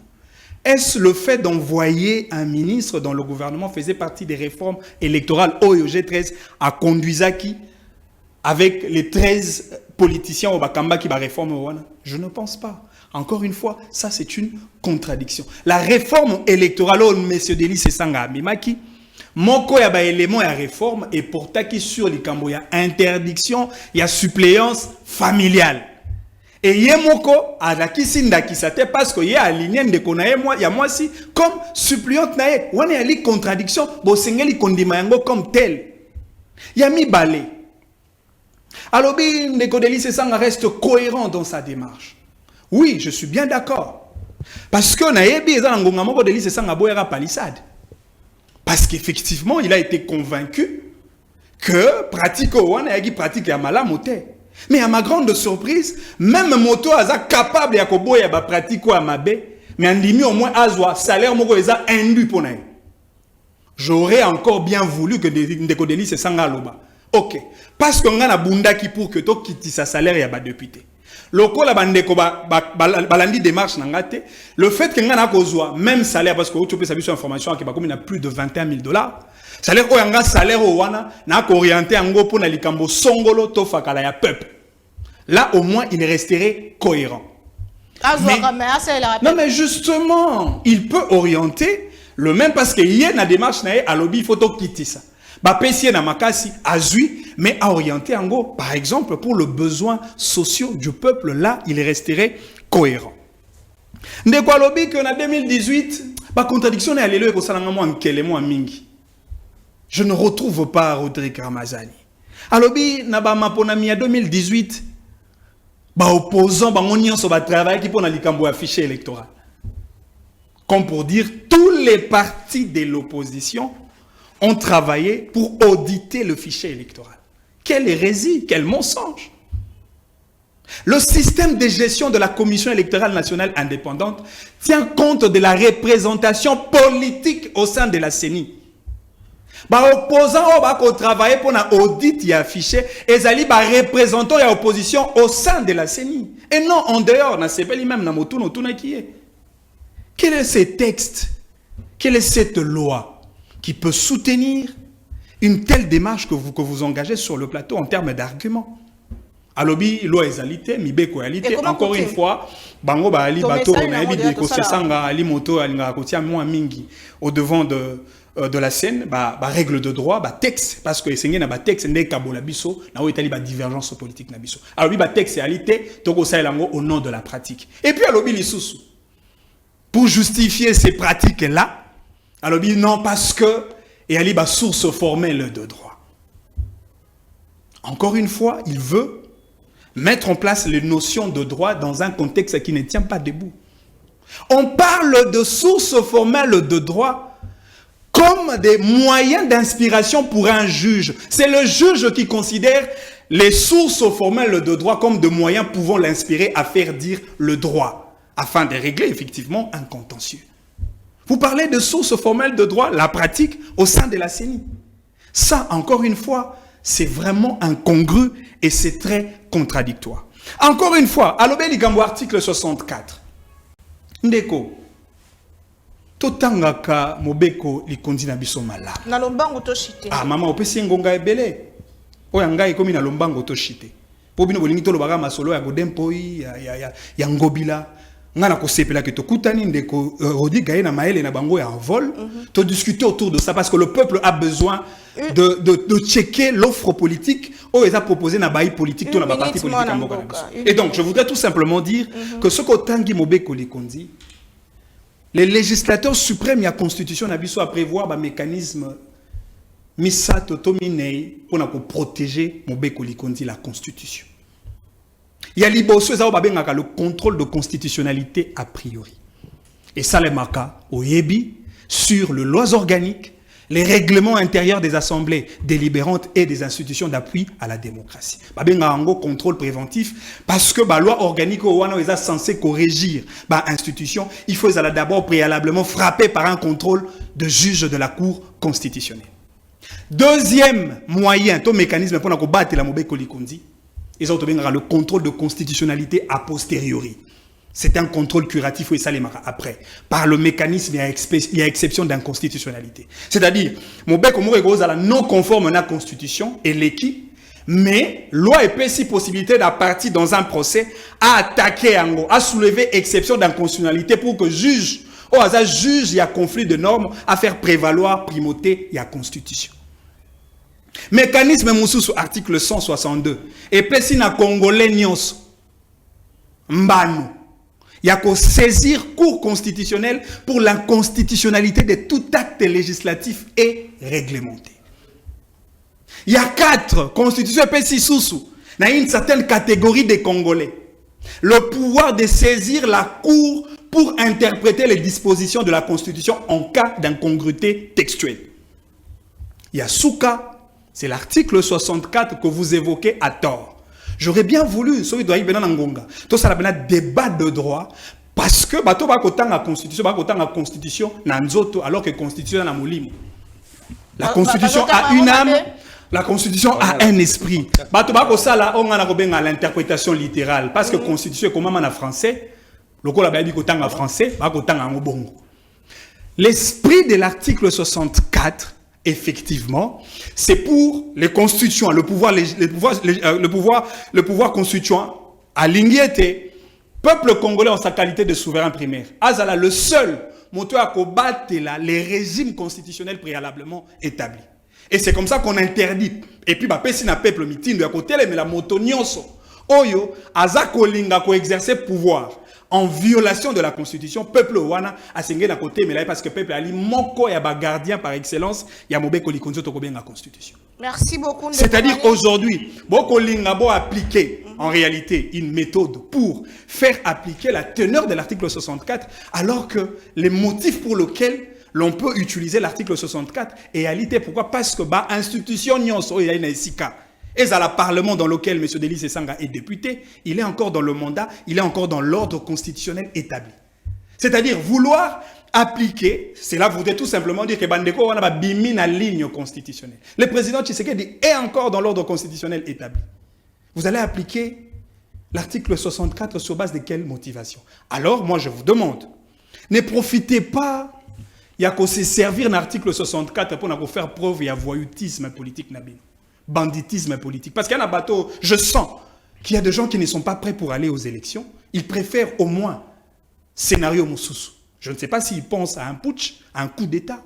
Est-ce le fait d'envoyer un ministre dans le gouvernement faisait partie des réformes électorales Oyo G13 a conduisaki avec les 13 politiciens au Bakamba qui va réforme? Je ne pense pas. Encore une fois, ça c'est une contradiction. La réforme électorale, M. Delis Sanga Mimaki, moko ya ba élément ya réforme et pourtant qui sur les cambo ya interdiction, il y a suppléance familiale. Et yemoko adaki sinda kisate parce que ya aligné de konaye moi ya moi si comme suppléante nae, wana ya li contradiction, bo sengeli kondima yango comme tel. Ya mi balé. Alors bien Ndeko Delis Sanga reste cohérent dans sa démarche. Oui, je suis bien d'accord. Parce que parce qu'effectivement, il a été convaincu que pratique ya malamote. Mais à ma grande surprise, même moto aza capable ya koboya ba pratique ya mabe, mais andimi au moins azwa salaire moko eza indu pona. J'aurais encore bien voulu que Ndeko Delis Sanga loba. OK. Parce que ngana bundaki pour que to kiti sa salaire ya ba député. Loko la bandeko balandi démarche nangate, le fait que ngana kozwa même salaire parce que tu peux savoir sur information qui ba comme il a plus de 21 000 $. Salaire o yanga salaire o wana na ko orienter ngo pour na likambo songolo to fakala ya peuple. Là au moins il resterait cohérent. Non mais justement, il peut orienter le même parce que hier na démarche na à lobby photo kitisa. Ba pesie na makasi azui mais à orienter en go par exemple pour le besoin sociaux du peuple là il resterait cohérent. Ndeko alobi que en 2018 ba contradiction na lelo ko salanga mo nkelemo mingi. Je ne retrouve pas Rodrigue Ramazani. Alobi na ba maponami ya 2018 ba opposant ba nyonso ba travail qui pona likambo affiché électoral. Comme pour dire tous les partis de l'opposition ont travaillé pour auditer le fichier électoral. Quelle hérésie, quel mensonge. Le système de gestion de la Commission électorale nationale indépendante tient compte de la représentation politique au sein de la CENI. Les opposants ont travaillé pour l'audit et affiché et les représentants de l'opposition au sein de la CENI. Et non en dehors, même quel est ce texte? Quelle est cette loi qui peut soutenir une telle démarche que vous engagez sur le plateau en termes d'arguments? Alobi loi ezalité mibeko alité encore une fois bango ba ali bato na ebi de ko sanga ali moto alinga kotia moi mingi au devant de la scène ba règle de droit ba texte parce que esengé na ba texte ndé kabola biso na o etali ba divergence politique na biso alobi ba texte alité to ko saelango au nom de la pratique et puis alobi lisusu pour justifier ces pratiques là alobi non parce que et ali ba source formelle de droit. Encore une fois, il veut mettre en place les notions de droit dans un contexte qui ne tient pas debout. On parle de sources formelles de droit comme des moyens d'inspiration pour un juge. C'est le juge qui considère les sources formelles de droit comme des moyens pouvant l'inspirer à faire dire le droit, afin de régler effectivement un contentieux. Vous parlez de sources formelles de droit, la pratique au sein de la CENI. Ça, encore une fois, c'est vraiment incongru et c'est très contradictoire. Encore une fois, à l'obé ligambo article 64. Ndeko, totangaka mobeko likondi na biso mala. Na lombango to chité. Ah maman, opesi ngonga ebele. Oya ngai komi na lombango to chité. Po bino bolingi to lobaka masolo ya godempoi ya ngobila. Ngana ko sepela ke to kutani ndeko Rodi Gaye na maele na bango ya en vol. To discuter autour de ça parce que le peuple a besoin de checker l'offre politique où ils ont proposé na baï politique to na ba parti politique en Boka. Et donc je voudrais tout simplement dire que ce qu'Otangi Mobeko Likondi, les législateurs suprêmes, il y a constitution na biso à prévoir un mécanisme misa totominei pour protéger Mobeko Likondi la constitution. Il y a le contrôle de constitutionnalité a priori. Et ça les marqua au Yebi sur les lois organiques, les règlements intérieurs des assemblées délibérantes et des institutions d'appui à la démocratie. Babenga un contrôle préventif parce que la loi organique est censée corriger l'institution. Il faut d'abord préalablement frapper par un contrôle de juge de la Cour constitutionnelle. Deuxième moyen, tout mécanisme pour combattre la Mobeko Likondi, ils ont le contrôle de constitutionnalité a posteriori. C'est un contrôle curatif et ça les marque après. Par le mécanisme, il y a exception d'inconstitutionnalité. C'est-à-dire, Mobeko Mouregoz à la non conforme à la constitution et l'équipe, mais loi et si possibilité d'un parti dans un procès à attaquer à soulever exception d'inconstitutionnalité pour que juge, au hasard juge, il y a conflit de normes à faire prévaloir primauté, il y a constitution. Mécanisme Moussou article 162 et Pessina Congolais Nyos Mbano. Il y a qu'à saisir cour constitutionnelle pour l'inconstitutionnalité de tout acte législatif et réglementé. Il y a 4 constitutions Pessi Soussou dans une certaine catégorie des Congolais. Le pouvoir de saisir la cour pour interpréter les dispositions de la Constitution en cas d'incongruité textuelle. Il y a Souka. C'est l'article 64 que vous évoquez à tort. J'aurais bien voulu, tout ça a débat de droit, parce que la constitution, alors que la constitution a la constitution a une âme, la constitution a un esprit. On a l'interprétation littérale, parce que la constitution est comme en français, l'esprit de l'article 64, effectivement, c'est pour les constituants, le pouvoir constituant à l'ingété, peuple congolais en sa qualité de souverain primaire. Azala le seul moteur à combattre les régimes constitutionnels préalablement établis. Et c'est comme ça qu'on interdit. Et puis, si na peuple mitin de côté, mais la moto nyonso, oyo, azako linga ko exercer pouvoir. En violation de la Constitution, peuple wana a singé d'un côté, mais là parce que peuple ali moko ya ba gardien par excellence, ya Mobeko Likonzo to bien la Constitution. Merci beaucoup. C'est-à-dire aujourd'hui, Boko Lingabo a appliqué en réalité une méthode pour faire appliquer la teneur de l'article 64, alors que les motifs pour lesquels l'on peut utiliser l'article 64 est réalité. Pourquoi? Parce que ba institution nyonso ya ina isika. Et à la Parlement dans lequel M. Delis Esanga est député, il est encore dans le mandat, il est encore dans l'ordre constitutionnel établi. C'est-à-dire vouloir appliquer, c'est là vous voulez tout simplement dire que Bandeko a bimi la ligne constitutionnelle. Le président Tshisekedi est encore dans l'ordre constitutionnel établi. Vous allez appliquer l'article 64 sur base de quelle motivation? Alors, moi je vous demande, ne profitez pas, il y a qu'à se servir l'article 64 pour faire preuve de voyoutisme politique nabino. Banditisme politique. Parce qu'il y a un bateau, je sens qu'il y a des gens qui ne sont pas prêts pour aller aux élections. Ils préfèrent au moins scénario Moussoussou. Je ne sais pas s'ils pensent à un putsch, à un coup d'État,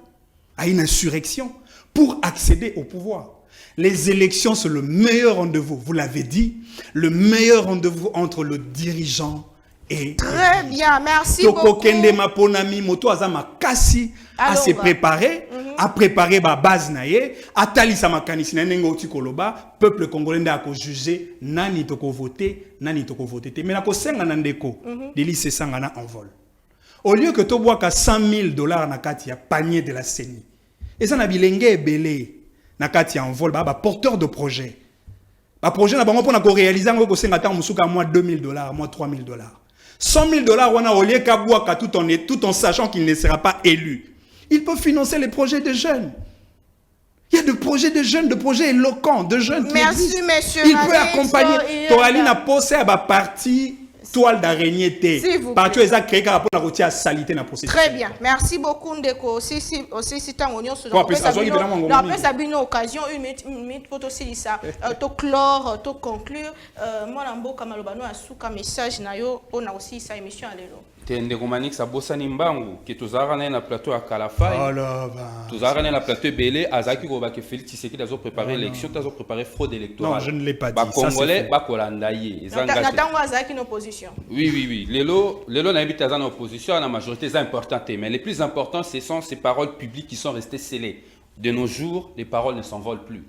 à une insurrection pour accéder au pouvoir. Les élections, c'est le meilleur rendez-vous. Vous l'avez dit, le meilleur rendez-vous entre le dirigeant et... Très bien, merci beaucoup. Kende Maponami, Moto Azama Kassi à se préparer, à préparer ma base naie, à talisa makanisi na nengo tikoloba, peuple congolais a juger nani toko voter, nani toko voter. Mais na ko senga nandeko, Delis Esanga na en vol. Au lieu que tu bois qu'à $100,000 na kati ya panier de la CENI. Et ça na bilenge belé na kati en vol ba porteur de projet. Ba projet na bango pour na ko réaliser ngo ko senga ta musuka moi $2,000, moi $3,000. 100 000 $, on a au lieu Kabouaka, tout en sachant qu'il ne sera pas élu. Il peut financer les projets de jeunes. Il y a des projets de jeunes, de projets éloquents, de jeunes qui Merci, monsieur. Il peut accompagner. Toali n'a pas posé à ma partie toile d'araignée. Partout, ils ont créé pour la routière à salité dans le processus. Très bien. Merci beaucoup, Ndeko. Aussi, si tu as une occasion, une minute pour aussi ça. To clore, to conclure. Moi, Lambo, Kamalobano, a sous un message, on a aussi sa émission à l'élo. Ndeko Manix a bossé Nimbangu, qui est na plateau à Kalafay. Tous à la plateau Belé, Azaki Robake Félix Tshisekedi a préparé l'élection, a préparé fraude électorale. Non, je ne l'ai pas dit. Congolais, Bakolandaye. Natango Azaki en opposition. Oui. Lélo n'habite en opposition à la majorité, c'est important. Mais les plus importants, ce sont ces paroles publiques qui sont restées scellées. De nos jours, les paroles ne s'envolent plus.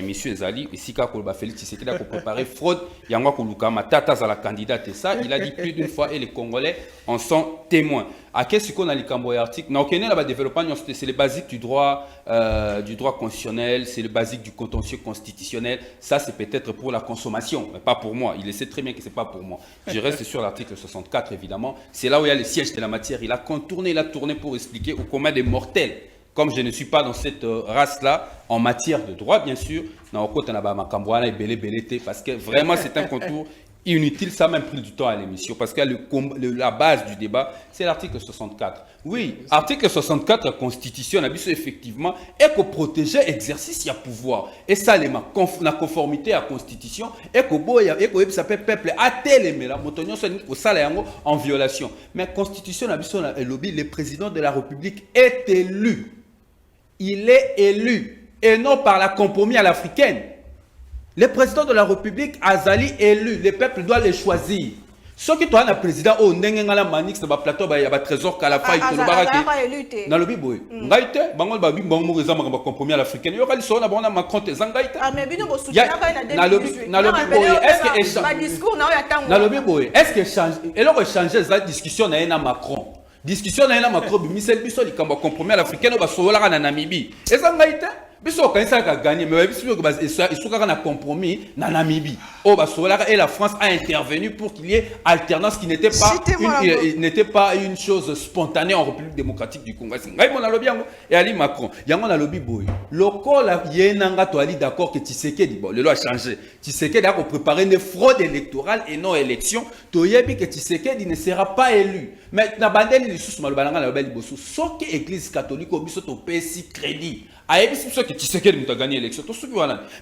Monsieur Zali, ici, quand Félix Tshisekedi a préparé fraude, Yangwa Koulukama, Tata à la candidate et ça, il a dit plus d'une fois et les Congolais en sont témoins. À qu'est-ce qu'on a les Camboyes articles? Non, on a développement, c'est les basiques du droit constitutionnel, c'est le basique du contentieux constitutionnel. Ça, c'est peut-être pour la consommation, mais pas pour moi. Il sait très bien que c'est pas pour moi. Je reste sur l'article 64, évidemment. C'est là où il y a le siège de la matière. Il a contourné, il a tourné pour expliquer au commun des mortels. Comme je ne suis pas dans cette race-là, en matière de droit, bien sûr, parce que vraiment, c'est un contour inutile. Ça m'a pris du temps à l'émission, parce que la base du débat, c'est l'article 64. Oui, article 64 de la Constitution, effectivement, est que protéger l'exercice du pouvoir. Et ça, la conformité à la Constitution, et que ça peut peuple à tel en violation. Mais la Constitution, le président de la République est élu. Il est élu, et non par la compromis à l'africaine. Le président de la République, Azali, élu. Le peuple doit le choisir. Ce qui est un président, oh, n'engengala manix na plateau, il y a un trésor qu'à la faille. Dans le biboy. Ngaïte, bango babi bango rezama ba compromis à l'africaine. Yo kali sona bona Macron te zangaïte. Ah mais bino bo soutien na le biboy. Est-ce que échange? Ma discours na ya tango. Dans le biboy. Est-ce que échange? Et là échanger ça discussion na Macron. Discussion na Macron Michel Bisso li kamba compromis à l'africaine ba sola na Namibie. Et zangaïte? Biso quand ça a gagné mais biso que ils sont quand un compromis na Namibie. Et la France a intervenu pour qu'il y ait alternance qui n'était pas une chose spontanée en République démocratique du Congo. Et Ali Macron, yango na lobby boy. Lokola yenanga to ali d'accord que Tshisekedi bon, le loi a changé. Tshisekedi a préparé une fraude électorale et non élection. Toyebi que Tshisekedi ne sera pas élu. Mais na bandeli li sous malobalanga na beli bosu. So que église catholique obiso to pesi crédit. Aïbisi que Tshisekedi m'a gagné l'élection.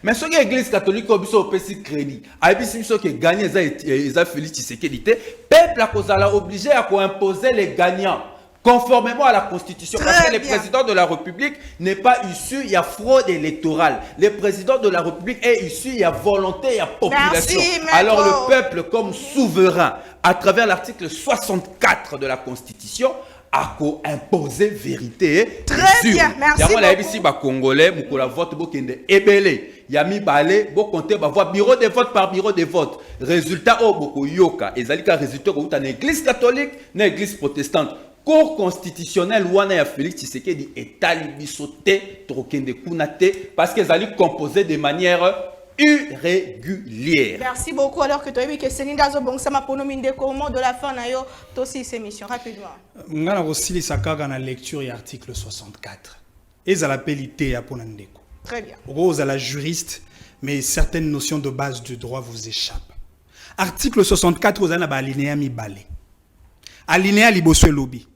Mais ce que l'église catholique a pesi crédit. Aïbisi que gagné ça Félix Tshisekedi. Peuple a obligé à imposer les gagnants conformément à la Constitution. Parce que le président de la République n'est pas issu, il y a fraude électorale. Le président de la République est issu, il y a volonté, il y a population. Alors le peuple comme souverain, à travers l'article 64 de la Constitution, a imposé vérité. Très bien, merci beaucoup. Il y a ici Congolais, Mukola vote bokende ebele. Yami balé, bo compter ba voir bureau de vote par bureau de vote. Résultat au boko yoka. Ezalika résultat ko ta église catholique, na église protestante. Cour constitutionnelle wana ya Félix Tshisekedi etali bisoté trokende kunate parce que ezali composé de manière irrégulière. Merci beaucoup. Alors que tu as vu que c'est Nindazo Bongsama pour nous miner comment de la fin nayo aussi ces missions rapidement. Ngana aussi sakaga na lecture et article 64. Et ça l'appelle ITA pour Nandeko. Très bien. Rose à la juriste, mais certaines notions de base du droit vous échappent. Article 64 aux anaba alinéa mi balé. Alinéa liboso lobby.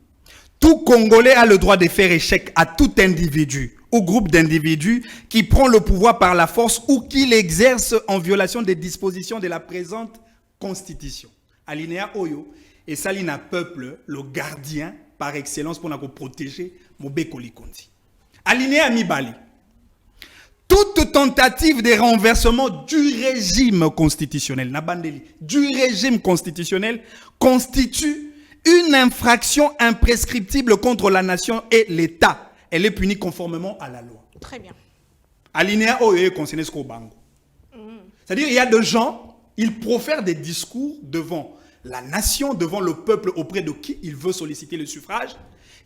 Tout Congolais a le droit de faire échec à tout individu ou groupe d'individus qui prend le pouvoir par la force ou qui l'exerce en violation des dispositions de la présente Constitution. Alinéa Oyo, et Salina peuple, le gardien par excellence pour nous protéger Mobeko Likondi. Alinéa Mibali. Toute tentative de renversement du régime constitutionnel, constitue une infraction imprescriptible contre la nation et l'État. Elle est punie conformément à la loi. Très bien. Alinéa OE concerne ce Bango. C'est-à-dire il y a des gens, ils profèrent des discours devant la nation, devant le peuple auprès de qui il veut solliciter le suffrage,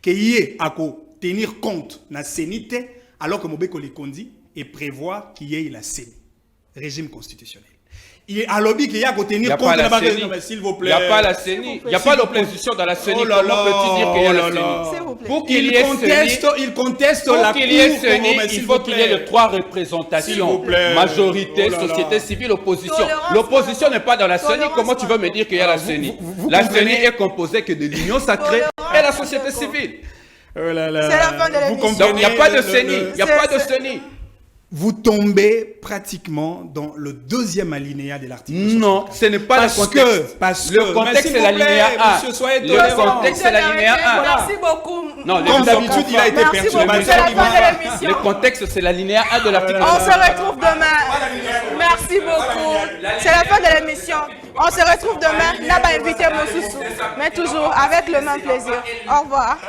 qu'il y ait à tenir compte de la sénité, alors que Mobeko Likondi et prévoit qu'il y ait la CENI, régime constitutionnel. à lobby qui a à tenir compte de la CENI. S'il vous plaît. Il n'y a pas la CENI. Il n'y a pas l'opposition dans la CENI. Comment peux-tu dire qu'il y a la CENI? Pour qu'il y ait CENI, il conteste la Cour. Pour qu'il y ait CENI, il faut qu'il y ait les 3 représentations. Majorité, société civile, opposition. L'opposition n'est pas dans la CENI. Comment tu veux me dire qu'il y a la CENI? La CENI est composée que de l'Union sacrée et la société civile. C'est la fin de l'émission. Donc il n'y a pas de CENI. Il n'y a pas de CENI. Vous tombez pratiquement dans le 2e alinéa de l'article. Non, ce n'est pas parce le contexte. Le contexte, c'est l'alinéa 1. Le contexte, c'est l'alinéa 1. Merci beaucoup. Non, comme d'habitude, il a été perdu. C'est la fin de l'émission. Le contexte, c'est l'alinéa 1 de l'article. On se retrouve demain. Merci beaucoup. C'est la fin de l'émission. On se retrouve demain. N'a pas invité Moussoussou. Mais toujours avec le même plaisir. Au revoir.